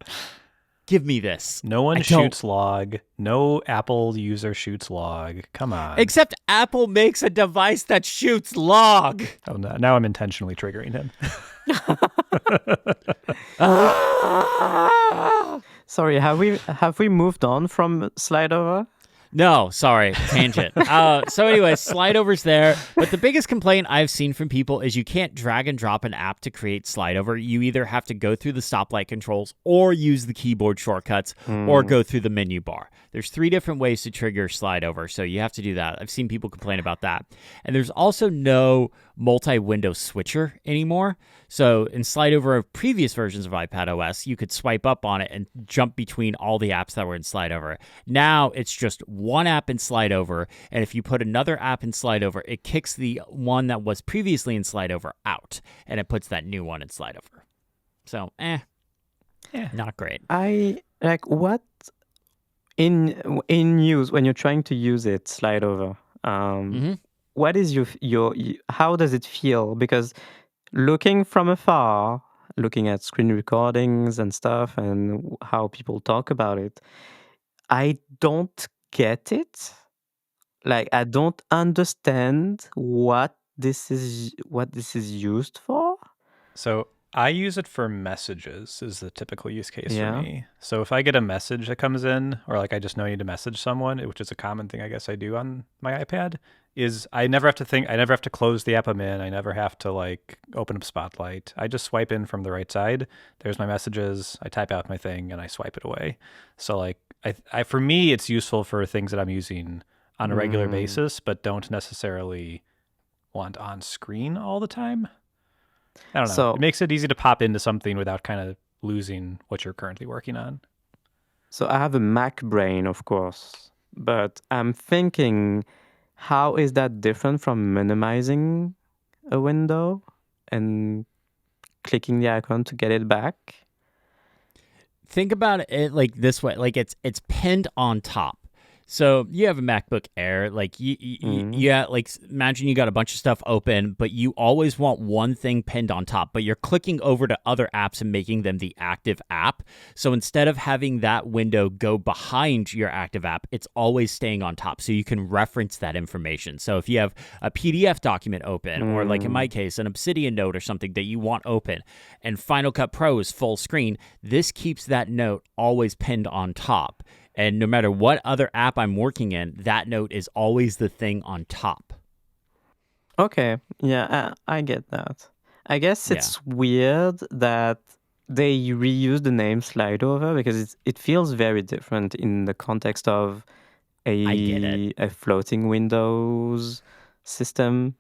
give me this. No one shoots log. No Apple user shoots log. Come on. Except Apple makes a device that shoots log. Oh, no. Now I'm intentionally triggering him. Sorry, have we moved on from slide over? No, sorry, tangent. So anyway, slide over's there. But the biggest complaint I've seen from people is you can't drag and drop an app to create slide over. You either have to go through the stoplight controls or use the keyboard shortcuts or go through the menu bar. There's 3 different ways to trigger slide over, so you have to do that. I've seen people complain about that. And there's also no multi-window switcher anymore. So in slide over of previous versions of iPadOS, you could swipe up on it and jump between all the apps that were in slide over. Now it's just one app in slide over, and if you put another app in slide over, it kicks the one that was previously in slide over out, and it puts that new one in slide over. So, not great. I like what in use when you're trying to use it slide over. What is your how does it feel? Because looking from afar, looking at screen recordings and stuff and how people talk about it, I don't get it. Like I don't understand what this is used for. So I use it for messages is the typical use case Yeah. for me. So if I get a message that comes in, or like I just know I need to message someone, which is a common thing I guess I do on my iPad, is I never have to close the app I'm in. I never have to like open up Spotlight. I just swipe in from the right side. There's my messages. I type out my thing and I swipe it away. So like I for me, it's useful for things that I'm using on a regular basis, but don't necessarily want on screen all the time. I don't know. So It makes it easy to pop into something without kind of losing what you're currently working on. So I have a Mac brain, of course, but I'm thinking, how is that different from minimizing a window and clicking the icon to get it back? Think about it like this way, like it's pinned on top. So you have a MacBook Air, like like imagine you got a bunch of stuff open, but you always want one thing pinned on top, but you're clicking over to other apps and making them the active app. So instead of having that window go behind your active app, it's always staying on top, so you can reference that information. So if you have a PDF document open, or like in my case, an Obsidian note or something that you want open, and Final Cut Pro is full screen, this keeps that note always pinned on top. And no matter what other app I'm working in, that note is always the thing on top. Okay, yeah, I get that. I guess it's weird that they reuse the name slide over because it feels very different in the context of I get it. a floating Windows system.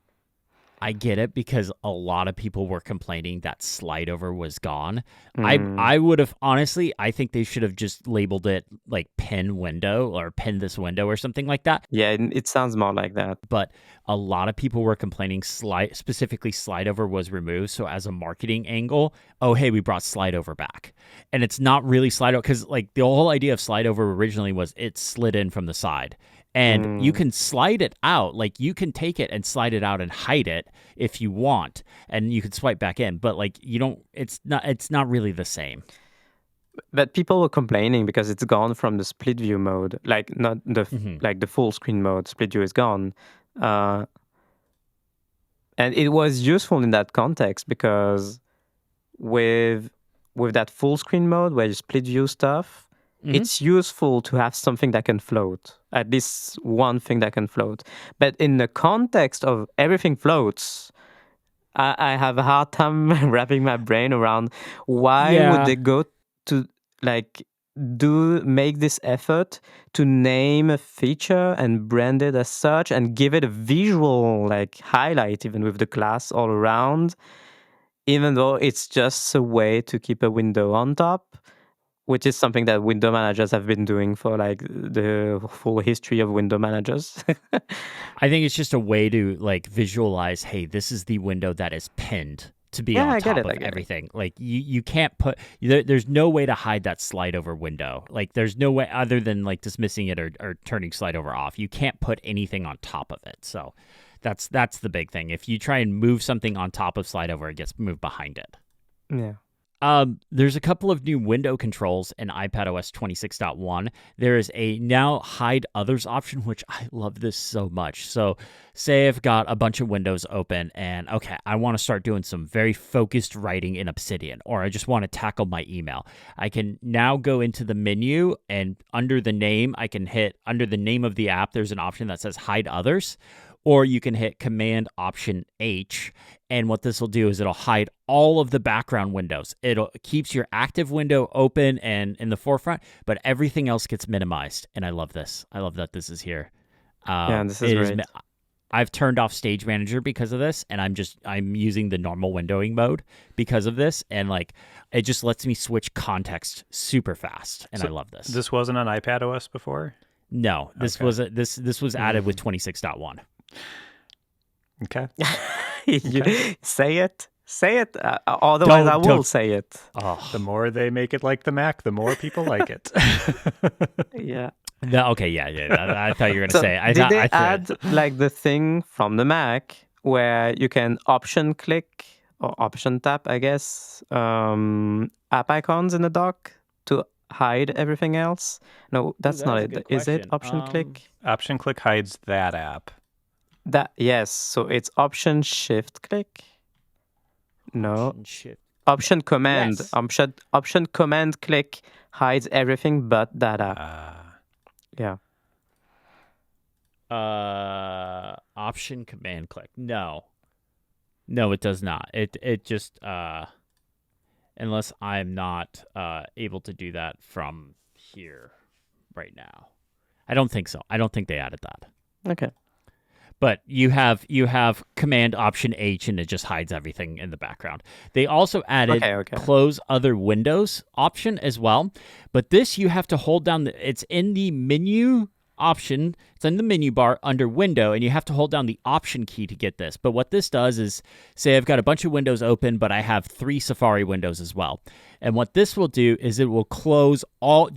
I get it, because a lot of people were complaining that slide over was gone. Mm. I would have, honestly, I think they should have just labeled it like pin window or pin this window or something like that. Yeah, it sounds more like that. But a lot of people were complaining specifically slide over was removed. So as a marketing angle, oh, hey, we brought slide over back. And it's not really slide over, because like the whole idea of slide over originally was it slid in from the side. And you can slide it out, like you can take it and slide it out and hide it if you want, and you can swipe back in. But like you don't, it's not really the same. But people were complaining because it's gone from the split view mode, like not the like the full screen mode. Split view is gone, and it was useful in that context because with that full screen mode where you split view stuff, it's useful to have something that can float, at least one thing that can float. But in the context of everything floats, I have a hard time wrapping my brain around why would they go to like make this effort to name a feature and brand it as such and give it a visual like highlight, even with the glass all around, even though it's just a way to keep a window on top, which is something that window managers have been doing for like the full history of window managers. I think it's just a way to like visualize, hey, this is the window that is pinned to be on top of everything. Like you can't put, there's no way to hide that slide over window. Like there's no way other than like dismissing it or turning slide over off. You can't put anything on top of it. So that's the big thing. If you try and move something on top of slide over, it gets moved behind it. Yeah. There's a couple of new window controls in iPadOS 26.1. There is a now hide others option, which I love this so much. So say I've got a bunch of windows open and, okay, I want to start doing some very focused writing in Obsidian, or I just want to tackle my email. I can now go into the menu and under the name, I can hit under the name of the app, there's an option that says hide others. Or you can hit Command Option H, and what this will do is it'll hide all of the background windows. It keeps your active window open and in the forefront, but everything else gets minimized. And I love this. I love that this is here. This is great. I've turned off Stage Manager because of this, and I'm using the normal windowing mode because of this, and like it just lets me switch context super fast, and I love this. This wasn't on iPadOS before? No, this was added with 26.1. Okay. Say it. Otherwise, I will say it. Oh, the more they make it like the Mac, the more people like it. Yeah. Okay, yeah. I thought you were going to say. Did they add like the thing from the Mac where you can option click or option tap, I guess, app icons in the dock to hide everything else? No, that's not it. Is it option click? Option click hides that app. Yes, so it's option shift click. No. Option command. Yes. Option command click hides everything but that app. Yeah. Option command click. No, it does not. It just unless I'm not able to do that from here right now. I don't think so. I don't think they added that. Okay. But you have Command Option H, and it just hides everything in the background. They also added close other windows option as well. But this you have to hold down. It's in the menu option. It's in the menu bar under window, and you have to hold down the option key to get this. But what this does is, say I've got a bunch of windows open, but I have 3 Safari windows as well. And what this will do is it will close all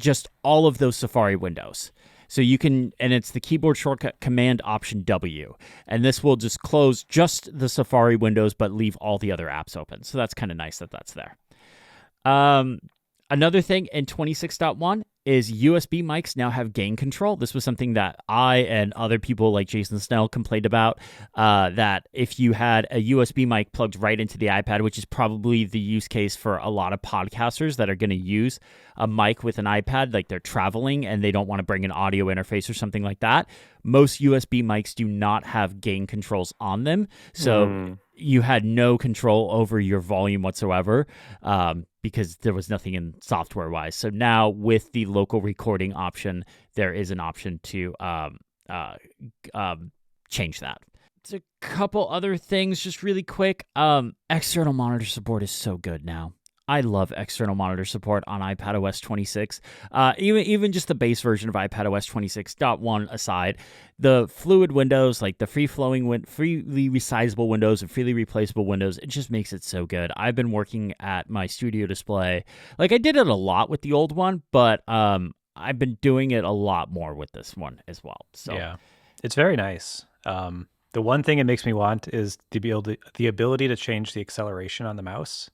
of those Safari windows. So you can, and it's the keyboard shortcut Command Option W. And this will just close just the Safari windows, but leave all the other apps open. So that's kind of nice that that's there. Another thing in 26.1 is USB mics now have gain control. This was something that I and other people like Jason Snell complained about, that if you had a USB mic plugged right into the iPad, which is probably the use case for a lot of podcasters that are going to use a mic with an iPad, like they're traveling and they don't want to bring an audio interface or something like that. Most USB mics do not have gain controls on them. So you had no control over your volume whatsoever, because there was nothing in software-wise. So now with the local recording option, there is an option to change that. It's a couple other things just really quick. External monitor support is so good now. I love external monitor support on iPadOS 26. Even just the base version of iPadOS 26.1 aside, the fluid windows, like the freely resizable windows and freely replaceable windows, it just makes it so good. I've been working at my studio display. Like I did it a lot with the old one, but I've been doing it a lot more with this one as well. So yeah, it's very nice. The one thing it makes me want is the ability to change the acceleration on the mouse,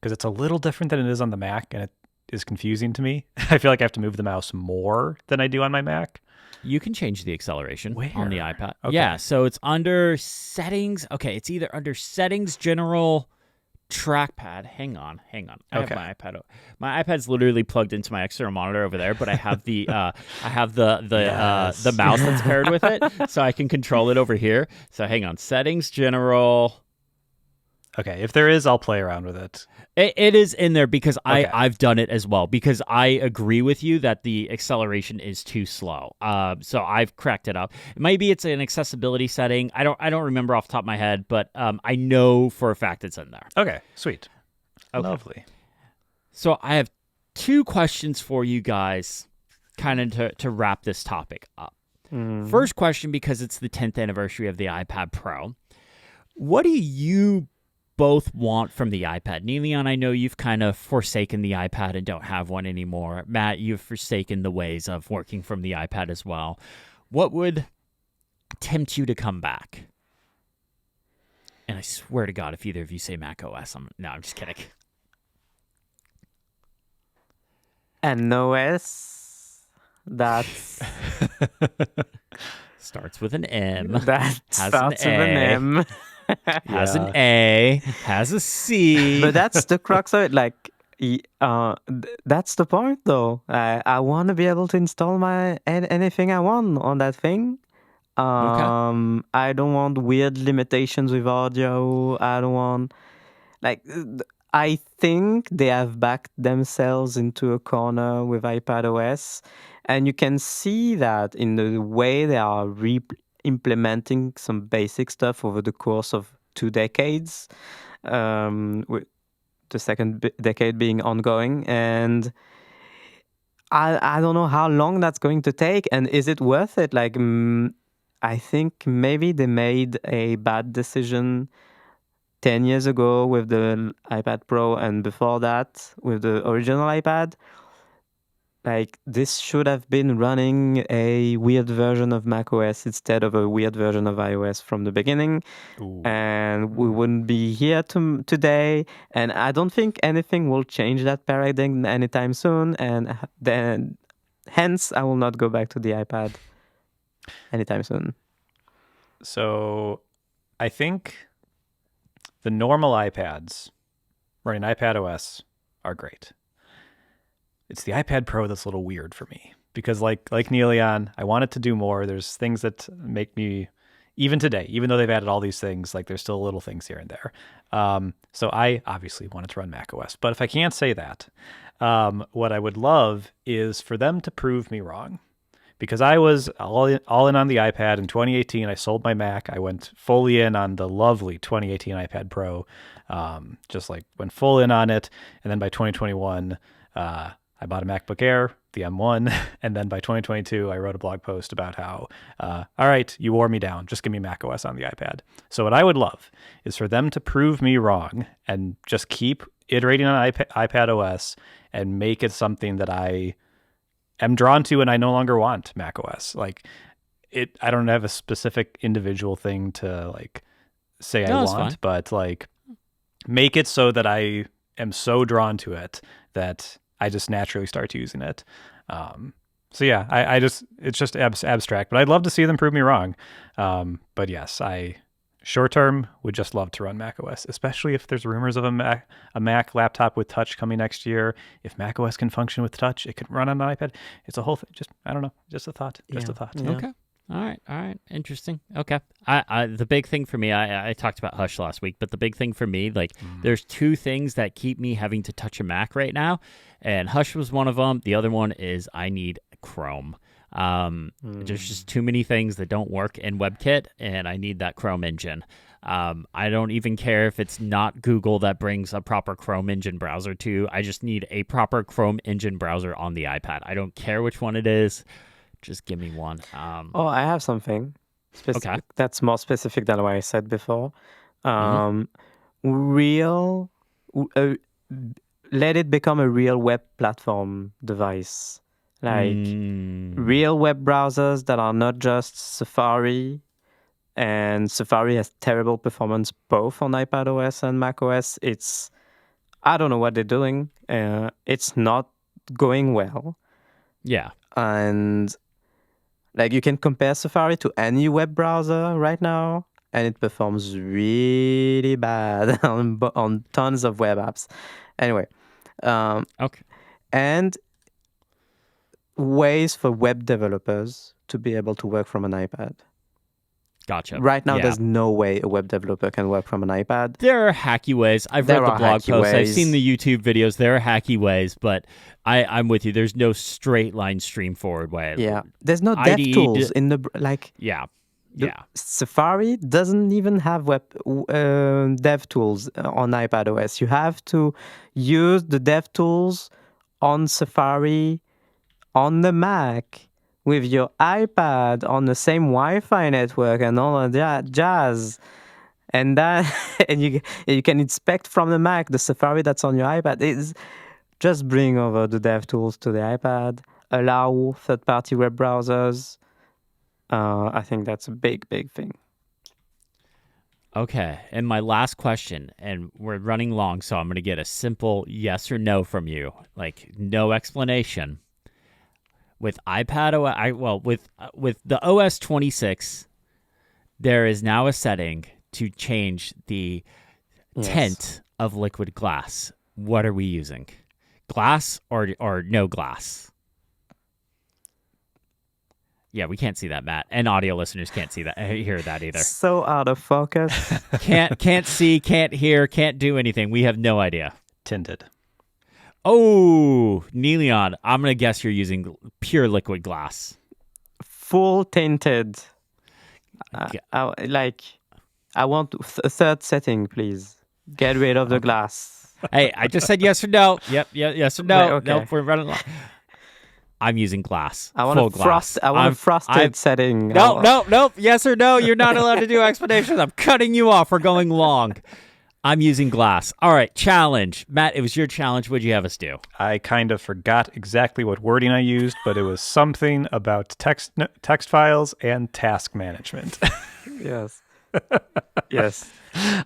because it's a little different than it is on the Mac, and it is confusing to me. I feel like I have to move the mouse more than I do on my Mac. You can change the acceleration on the iPad. Okay. Yeah, so it's under settings. Okay, it's either under settings, general, trackpad. Hang on. I have my iPad. My iPad's literally plugged into my external monitor over there, but I have the the mouse that's paired with it, so I can control it over here. So hang on, settings, general. Okay, if there is, I'll play around with it. It is in there because I've done it as well, because I agree with you that the acceleration is too slow. So I've cracked it up. Maybe it's an accessibility setting. I don't remember off the top of my head, but I know for a fact it's in there. Okay, sweet. Okay. Lovely. So I have 2 questions for you guys, kind of to wrap this topic up. First question, because it's the 10th anniversary of the iPad Pro. What do you both want from the iPad? Niléane, I know you've kind of forsaken the iPad and don't have one anymore. Matt, you've forsaken the ways of working from the iPad as well. What would tempt you to come back? And I swear to God, if either of you say Mac OS, I'm just kidding. An OS that's starts with an M. That starts with an M. Has an A, has a C. But that's the crux of it. Like, that's the point, though. I want to be able to install anything I want on that thing. I don't want weird limitations with audio. I don't want, I think they have backed themselves into a corner with iPadOS, and you can see that in the way they are implementing some basic stuff over the course of 2 decades, with the second decade being ongoing. And I don't know how long that's going to take, and is it worth it? I think maybe they made a bad decision 10 years ago with the iPad Pro, and before that with the original iPad. This should have been running a weird version of macOS instead of a weird version of iOS from the beginning. Ooh. And we wouldn't be here today. And I don't think anything will change that paradigm anytime soon. And then, hence, I will not go back to the iPad anytime soon. So I think the normal iPads running iPadOS are great. It's the iPad Pro that's a little weird for me, because like Niléane, I want it to do more. There's things that make me, even today, even though they've added all these things, there's still little things here and there. So I obviously want it to run macOS. But if I can't say that, what I would love is for them to prove me wrong. because I was all in on the iPad in 2018. I sold my Mac. I went fully in on the lovely 2018 iPad Pro, just like went full in on it. And then by 2021, I bought a MacBook Air, the M1, and then by 2022, I wrote a blog post about how, all right, you wore me down. Just give me macOS on the iPad. So what I would love is for them to prove me wrong and just keep iterating on iPadOS and make it something that I am drawn to and I no longer want macOS. Like I don't have a specific individual thing to like say I want, but like make it so that I am so drawn to it that I just naturally start using it. So yeah, it's just abstract, but I'd love to see them prove me wrong. But yes, short term would just love to run macOS, especially if there's rumors of a Mac laptop with touch coming next year. If macOS can function with touch, it can run on an iPad. It's a whole thing. I don't know. Just a thought. Just a thought. Yeah. Okay. All right. Interesting. Okay. The big thing for me, I talked about Hush last week, but the big thing for me, like, there's two things that keep me having to touch a Mac right now, and Hush was one of them. The other one is I need Chrome. There's just too many things that don't work in WebKit, and I need that Chrome engine. I don't even care if it's not Google that brings a proper Chrome engine browser to. I just need a proper Chrome engine browser on the iPad. I don't care which one it is. Just give me one. I have something specific that's more specific than what I said before. Let it become a real web platform device. Like real web browsers that are not just Safari, and Safari has terrible performance both on iPadOS and macOS. I don't know what they're doing. It's not going well. Yeah. And like you can compare Safari to any web browser right now, and it performs really bad on tons of web apps. Anyway, and ways for web developers to be able to work from an iPad. Gotcha. Right now, there's no way a web developer can work from an iPad. There are hacky ways. I've read the blog posts. I've seen the YouTube videos. There are hacky ways, but I'm with you. There's no straight line stream forward way. Yeah. There's no dev tools in the, like... Yeah. Safari doesn't even have web dev tools on iPadOS. You have to use the dev tools on Safari on the Mac with your iPad on the same Wi-Fi network and all of that jazz. And that, and you can inspect from the Mac the Safari that's on your iPad. It's just bring over the dev tools to the iPad, allow third-party web browsers. I think that's a big, big thing. Okay, and my last question, and we're running long, so I'm going to get a simple yes or no from you, like no explanation. With iPadOS, with the OS 26, there is now a setting to change the tint of liquid glass. What are we using? Glass or no glass? Yeah, we can't see that, Matt, and audio listeners can't see that, hear that either. So out of focus. Can't see, can't hear, can't do anything. We have no idea. Tinted. Oh, Niléane, I'm going to guess you're using pure liquid glass. Full tinted. I want a third setting, please. Get rid of the glass. Hey, I just said yes or no. Yep, yes or no. Right, okay. Nope, we're running long. I'm using glass. I want a frosted setting. Nope. Yes or no. You're not allowed to do explanations. I'm cutting you off. We're going long. I'm using glass. All right, challenge. Matt, it was your challenge. What'd you have us do? I kind of forgot exactly what wording I used, but it was something about text files and task management. Yes. Yes.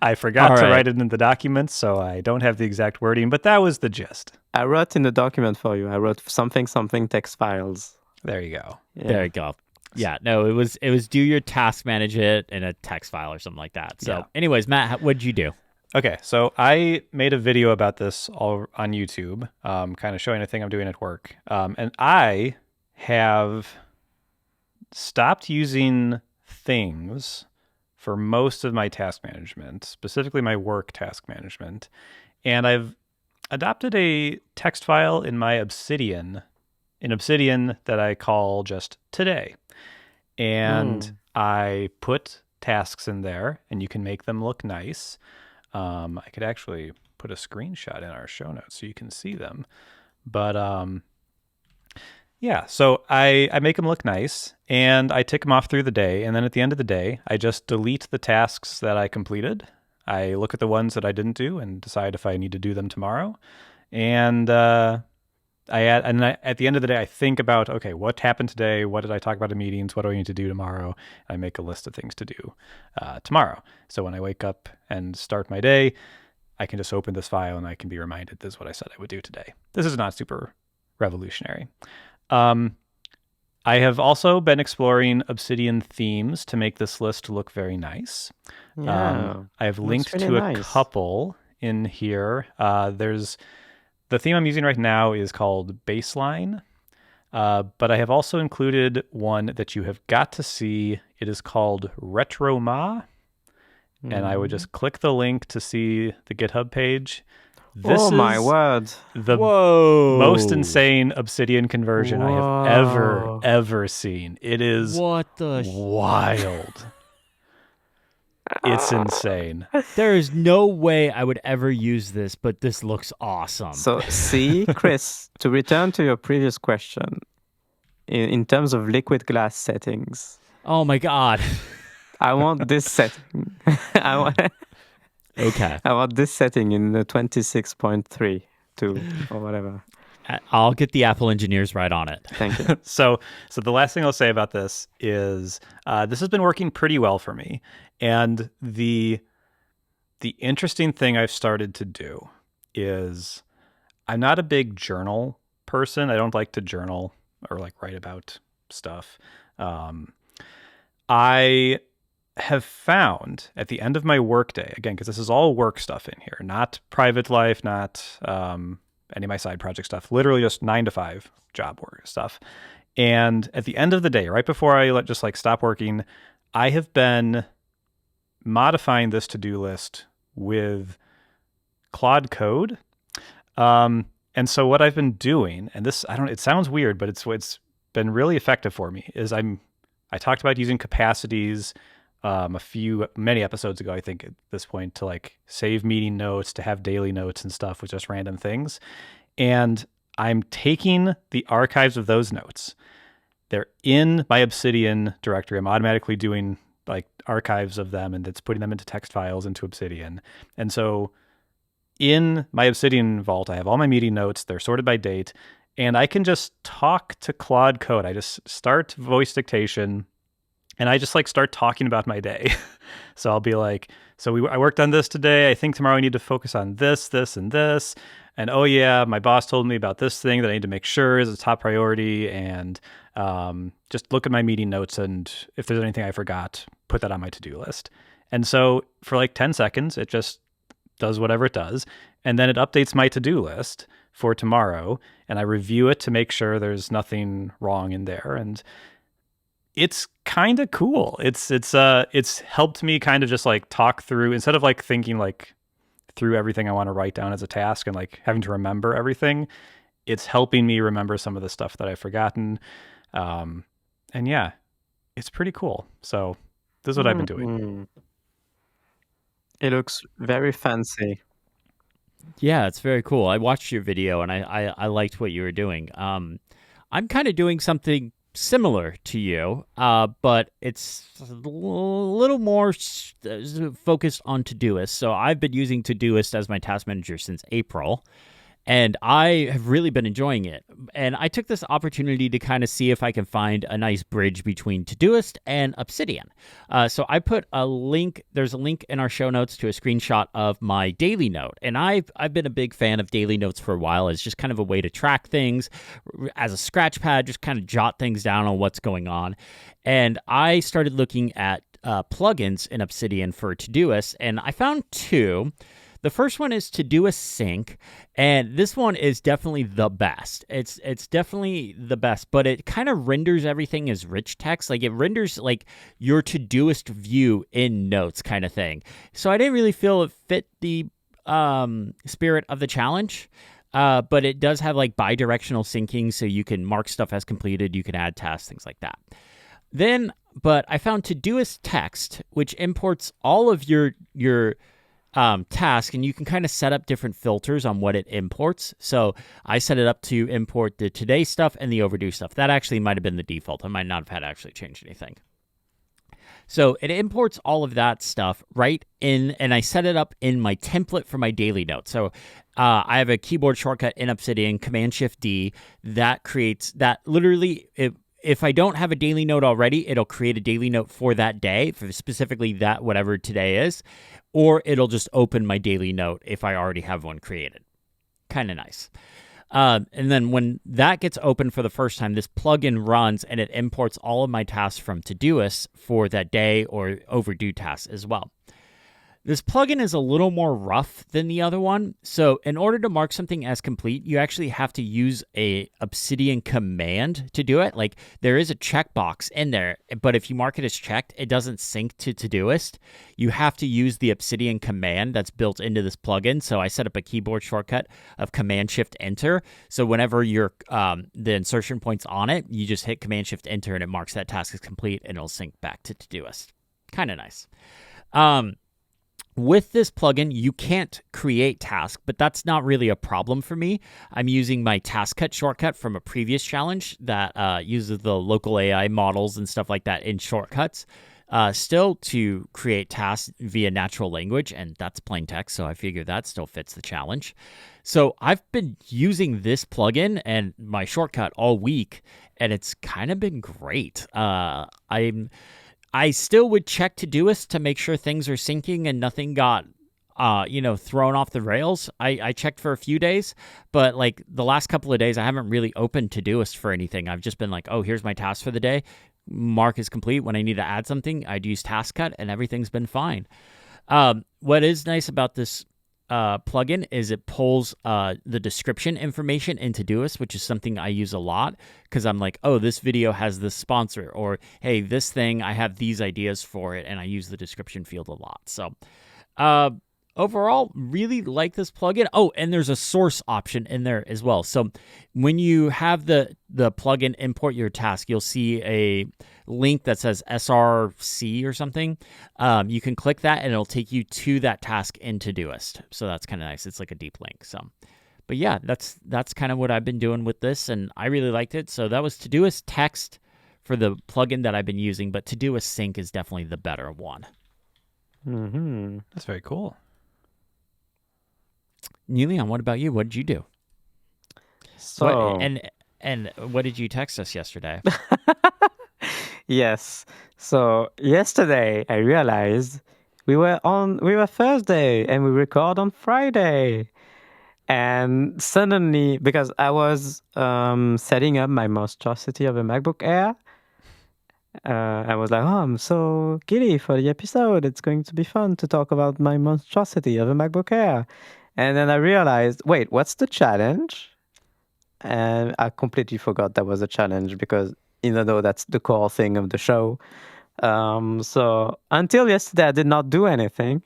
I forgot to write it in the document, so I don't have the exact wording, but that was the gist. I wrote in the document for you. I wrote something text files. There you go. Yeah. There you go. Yeah, no, it was do your task management in a text file or something like that. So anyways, Matt, what'd you do? Okay, so I made a video about this all on YouTube, kind of showing a thing I'm doing at work. And I have stopped using things for most of my task management, specifically my work task management. And I've adopted a text file in my Obsidian in Obsidian that I call just today. And I put tasks in there, and you can make them look nice. I could actually put a screenshot in our show notes so you can see them. But yeah, so I make them look nice, and I tick them off through the day. And then at the end of the day, I just delete the tasks that I completed. I look at the ones that I didn't do and decide if I need to do them tomorrow. And at the end of the day, I think about, okay, what happened today? What did I talk about in meetings? What do I need to do tomorrow? I make a list of things to do tomorrow. So when I wake up and start my day, I can just open this file and I can be reminded this is what I said I would do today. This is not super revolutionary. I have also been exploring Obsidian themes to make this list look very nice. Yeah, I have linked really to a nice. couple in here. The theme I'm using right now is called Baseline, but I have also included one that you have got to see. It is called Retroma, and I would just click the link to see the GitHub page. This Oh my is word! the Whoa. most insane Obsidian conversion I have ever seen. It is What the? wild. It's insane. There is no way I would ever use this, but this looks awesome. So see, Chris, to return to your previous question, in terms of liquid glass settings, oh my God. I want this setting. Okay. I want this setting in the 26.3 or whatever. I'll get the Apple engineers right on it. Thank you. So the last thing I'll say about this is this has been working pretty well for me. And the interesting thing I've started to do is I'm not a big journal person. I don't like to journal or like write about stuff. I have found at the end of my workday, again, because this is all work stuff in here, not private life, not any of my side project stuff, literally just 9 to 5 job work stuff. And at the end of the day, right before I just like stop working, I have been modifying this to-do list with Claude Code. And so what I've been doing, and this, it sounds weird, but it's been really effective for me, is I talked about using capacities many episodes ago, I think at this point, to like save meeting notes, to have daily notes and stuff with just random things. And I'm taking the archives of those notes. They're in my Obsidian directory. I'm automatically doing like archives of them, and it's putting them into text files into Obsidian. And so in my Obsidian vault, I have all my meeting notes. They're sorted by date, and I can just talk to Claude Code. I just start voice dictation, and I just like start talking about my day. So I'll be like, I worked on this today. I think tomorrow I need to focus on this, this, and this. And oh yeah, my boss told me about this thing that I need to make sure is a top priority. And just look at my meeting notes, and if there's anything I forgot, put that on my to-do list. And so for like 10 seconds, it just does whatever it does. And then it updates my to-do list for tomorrow. And I review it to make sure there's nothing wrong in there. And it's kind of cool. It's helped me kind of just like talk through, instead of like thinking like through everything I want to write down as a task and like having to remember everything. It's helping me remember some of the stuff that I've forgotten. And yeah, it's pretty cool. So this is what I've been doing. It looks very fancy. Yeah, it's very cool. I watched your video and I liked what you were doing. I'm kind of doing something similar to you, but it's a little more focused on Todoist. So I've been using Todoist as my task manager since April, and I have really been enjoying it. And I took this opportunity to kind of see if I can find a nice bridge between Todoist and Obsidian. So I put a link. There's a link in our show notes to a screenshot of my daily note. And I've been a big fan of daily notes for a while. It's just kind of a way to track things as a scratch pad, just kind of jot things down on what's going on. And I started looking at plugins in Obsidian for Todoist, and I found two. The first one is Todoist Sync, and this one is definitely the best. It's definitely the best, but it kind of renders everything as rich text. Like it renders like your Todoist view in Notes kind of thing. So I didn't really feel it fit the spirit of the challenge. but it does have like bi-directional syncing, so you can mark stuff as completed, you can add tasks, things like that. But I found Todoist text, which imports all of your task, and you can kind of set up different filters on what it imports. So I set it up to import the today stuff and the overdue stuff. That actually might have been the default. I might not have had to actually change anything. So it imports all of that stuff right in, and I set it up in my template for my daily notes. So I have a keyboard shortcut in Obsidian, Command-Shift-D, that creates that literally. If I don't have a daily note already, it'll create a daily note for that day, for specifically that whatever today is, or it'll just open my daily note if I already have one created. Kind of nice. And then when that gets open for the first time, this plugin runs and it imports all of my tasks from Todoist for that day or overdue tasks as well. This plugin is a little more rough than the other one. So in order to mark something as complete, you actually have to use a Obsidian command to do it. Like there is a checkbox in there, but if you mark it as checked, it doesn't sync to Todoist. You have to use the Obsidian command that's built into this plugin. So I set up a keyboard shortcut of Command-Shift-Enter. So whenever you're the insertion point's on it, you just hit Command-Shift-Enter and it marks that task as complete and it'll sync back to Todoist. Kind of nice. With this plugin, you can't create tasks, but that's not really a problem for me. I'm using my task cut shortcut from a previous challenge that uses the local AI models and stuff like that in shortcuts still to create tasks via natural language, and that's plain text, so I figure that still fits the challenge. So I've been using this plugin and my shortcut all week, and it's kind of been great. I still would check Todoist to make sure things are syncing and nothing got, thrown off the rails. I checked for a few days, but like the last couple of days, I haven't really opened Todoist for anything. I've just been like, oh, here's my task for the day. Mark is complete. When I need to add something, I'd use task cut and everything's been fine. What is nice about this plugin is it pulls the description information into Todoist, which is something I use a lot because I'm like, oh, this video has this sponsor, or hey, this thing, I have these ideas for it, and I use the description field a lot. So overall, really like this plugin. Oh, and there's a source option in there as well. So when you have the plugin import your task, you'll see a link that says SRC or something. You can click that and it'll take you to that task in Todoist. So that's kind of nice. It's like a deep link. So, but yeah, that's kind of what I've been doing with this, and I really liked it. So that was Todoist text for the plugin that I've been using, but Todoist sync is definitely the better one. Mm-hmm. That's very cool. Niléane, what about you? What did you do? So and what did you text us yesterday? yes. So yesterday I realized we were Thursday and we record on Friday. And suddenly, because I was setting up my monstrosity of a MacBook Air, I was like, oh, I'm so giddy for the episode. It's going to be fun to talk about my monstrosity of a MacBook Air. And then I realized, wait, what's the challenge? And I completely forgot that was a challenge because even though that's the core thing of the show. So until yesterday, I did not do anything.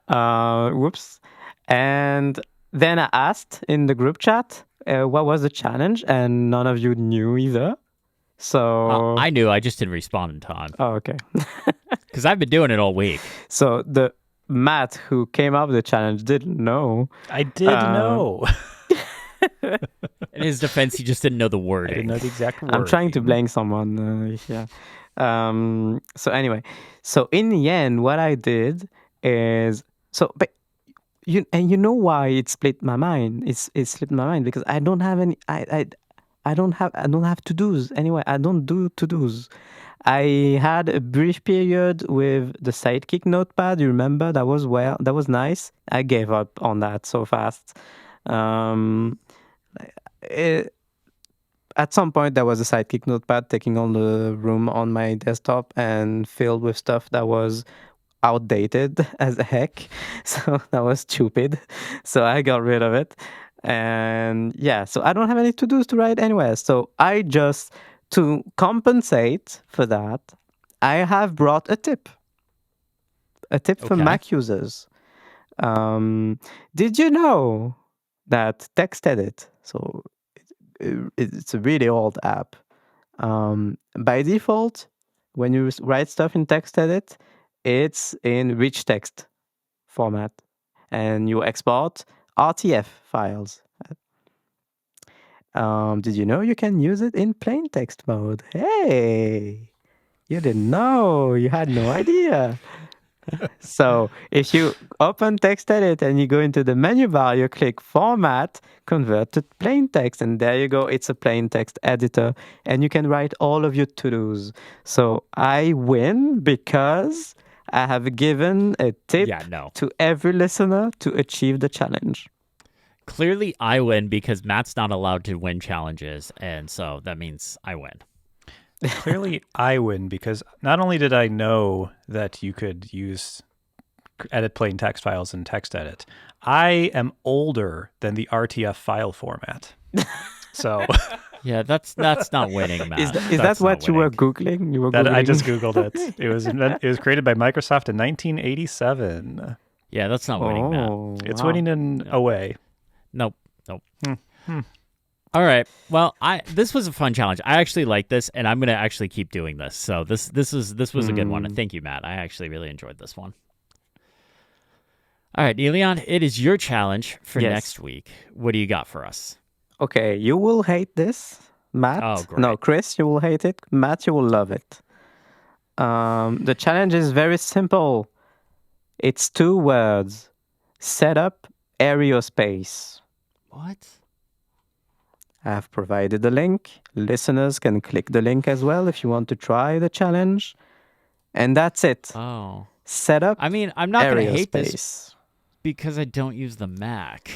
Whoops. And then I asked in the group chat what was the challenge, and none of you knew either. So I knew. I just didn't respond in time. Oh, okay. Because I've been doing it all week. So the Matt who came up with the challenge didn't know. I did know. In his defense, he just didn't know the wording. I didn't know the exact wording. I'm trying to blame someone. Yeah. So anyway, so in the end, what I did is but you know why it split my mind. It split my mind because I don't have any. I don't have to-dos anyway. I don't do to-dos. I had a brief period with the Sidekick notepad. You remember that was nice. I gave up on that so fast. At some point, there was a Sidekick notepad taking all the room on my desktop and filled with stuff that was outdated as heck. So that was stupid. So I got rid of it. And yeah, so I don't have any to-dos to write anywhere. So I just, to compensate for that, I have brought a tip for Mac users. Did you know that TextEdit, so it's a really old app, by default, when you write stuff in TextEdit, it's in rich text format, and you export RTF files. Did you know you can use it in plain text mode? Hey, you didn't know. You had no idea. So if you open TextEdit and you go into the menu bar, you click Format, Convert to plain text, and there you go. It's a plain text editor, and you can write all of your to-dos. So I win because I have given a tip to every listener to achieve the challenge. Clearly, I win because Matt's not allowed to win challenges, and so that means I win. Clearly, I win because not only did I know that you could edit plain text files in TextEdit, I am older than the RTF file format. So yeah, that's not winning, Matt. Is that what you were Googling? You were Googling? I just Googled it. It was created by Microsoft in 1987. Yeah, that's not winning, Matt. It's winning in a way. Nope. All right. Well, this was a fun challenge. I actually like this, and I'm gonna actually keep doing this. So this was a good one. And thank you, Matt. I actually really enjoyed this one. All right, Niléane, it is your challenge for next week. What do you got for us? Okay, you will hate this, Matt. Oh, great. No, Chris, you will hate it. Matt, you will love it. The challenge is very simple. It's 2 words. Set up AeroSpace. What? I have provided the link. Listeners can click the link as well if you want to try the challenge. And that's it. Oh. Set up. I mean, I'm not going to hate this because I don't use the Mac.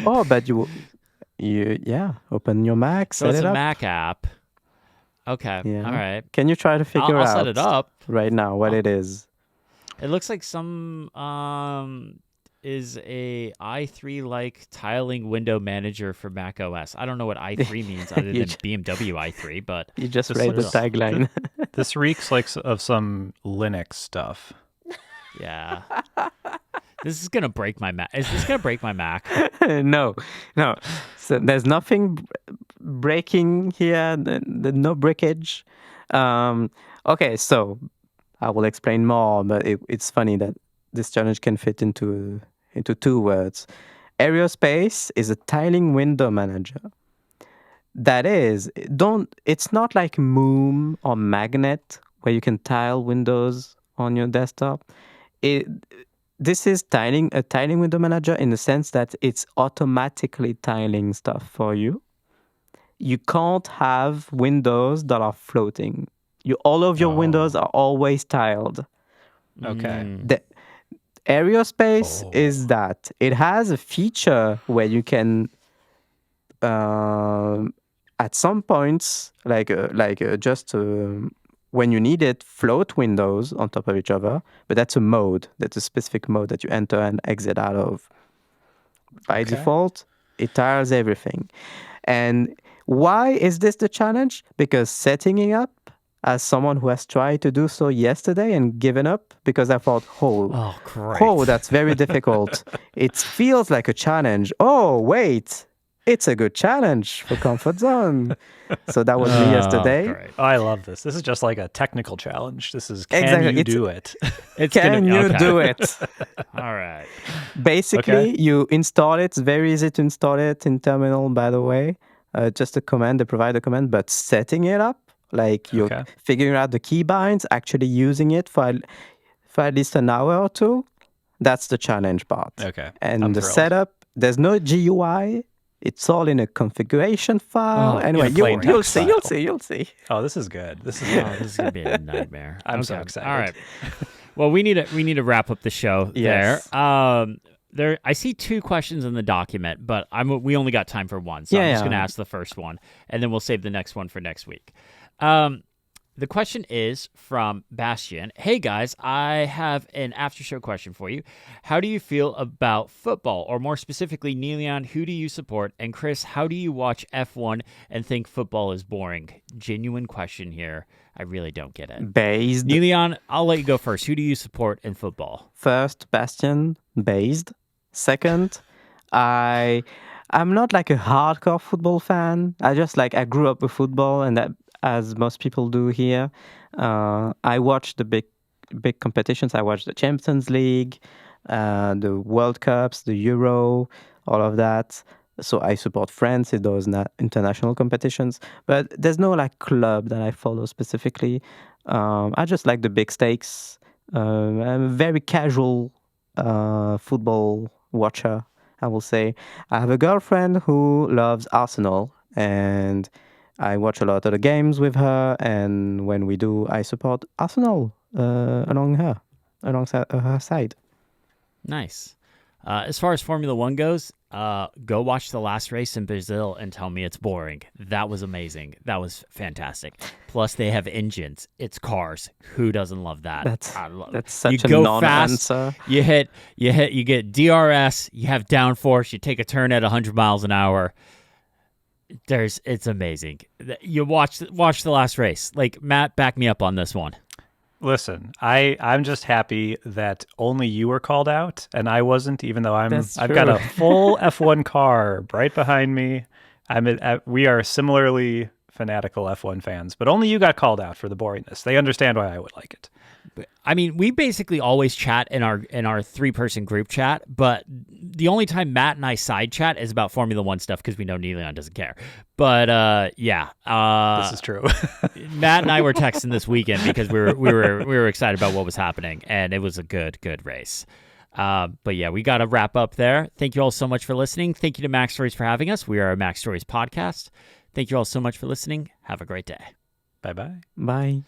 Oh, but you open your Mac, so set it's it up. a Mac app. Okay. Yeah. All right. Can you try to figure out I'll set it up right now what it is? It looks like some is a i3-like tiling window manager for Mac OS. I don't know what i3 means other than BMW i3, but you just read the tagline. This reeks like of some Linux stuff. Yeah. This is gonna break my Mac. Is this gonna break my Mac? No. So there's nothing breaking here. No breakage. Okay, so I will explain more, but it's funny that this challenge can fit into 2 words. AeroSpace is a tiling window manager. That is, it's not like Moom or Magnet where you can tile windows on your desktop. This is a tiling window manager in the sense that it's automatically tiling stuff for you. You can't have windows that are floating. All of your windows are always tiled. Okay. The AeroSpace is that. It has a feature where you can, at some points, when you need it, float windows on top of each other. But that's a mode. That's a specific mode that you enter and exit out of. By default, it tiles everything. And why is this the challenge? Because setting it up, as someone who has tried to do so yesterday and given up, because I thought, great. That's very difficult. It feels like a challenge. Oh, wait, it's a good challenge for Comfort Zone. So that was me yesterday. Great. Oh, I love this. This is just like a technical challenge. This is, can you do it? Can you do it? All right. Basically, you install it. It's very easy to install it in Terminal, by the way. Just a command, they provide a command, but setting it up, like you're figuring out the keybinds, actually using it for at least an hour or 2, that's the challenge part. Okay. And setup, there's no GUI. It's all in a configuration file. Anyway, you'll see. Oh, this is good. This is gonna be a nightmare. I'm so excited. All right. Well, we need to wrap up the show there. I see 2 questions in the document, but we only got time for one, so I'm just going to ask the first one, and then we'll save the next one for next week. The question is from Bastian. Hey guys, I have an after show question for you. How do you feel about football? Or more specifically, Niléane, who do you support? And Chris, how do you watch F1 and think football is boring? Genuine question here. I really don't get it. Based. Niléane, I'll let you go first. Who do you support in football? First, Bastian, based. Second, I'm not like a hardcore football fan. I grew up with football, and that, as most people do here, I watch the big competitions. I watch the Champions League, the World Cups, the Euro, all of that. So I support France in those international competitions. But there's no like club that I follow specifically. I just like the big stakes. I'm a very casual football watcher, I will say. I have a girlfriend who loves Arsenal, and I watch a lot of the games with her, and when we do, I support Arsenal alongside her side. Nice. As far as Formula One goes, go watch the last race in Brazil and tell me it's boring. That was amazing. That was fantastic. Plus, they have engines. It's cars. Who doesn't love that? That's such a non-answer. You get DRS. You have downforce. You take a turn at 100 miles an hour. It's amazing. You watch the last race. Like, Matt, back me up on this one. Listen, I'm just happy that only you were called out and I wasn't, even though I've got a full F1 car right behind me. We are similarly fanatical F1 fans, but only you got called out for the boringness. They understand why I would like it. I mean, we basically always chat in our 3-person group chat, but the only time Matt and I side chat is about Formula One stuff because we know Niléane doesn't care. But this is true. Matt and I were texting this weekend because we were excited about what was happening, and it was a good race. But yeah, we got to wrap up there. Thank you all so much for listening. Thank you to Mac Stories for having us. We are a Mac Stories podcast. Thank you all so much for listening. Have a great day. Bye-bye. Bye.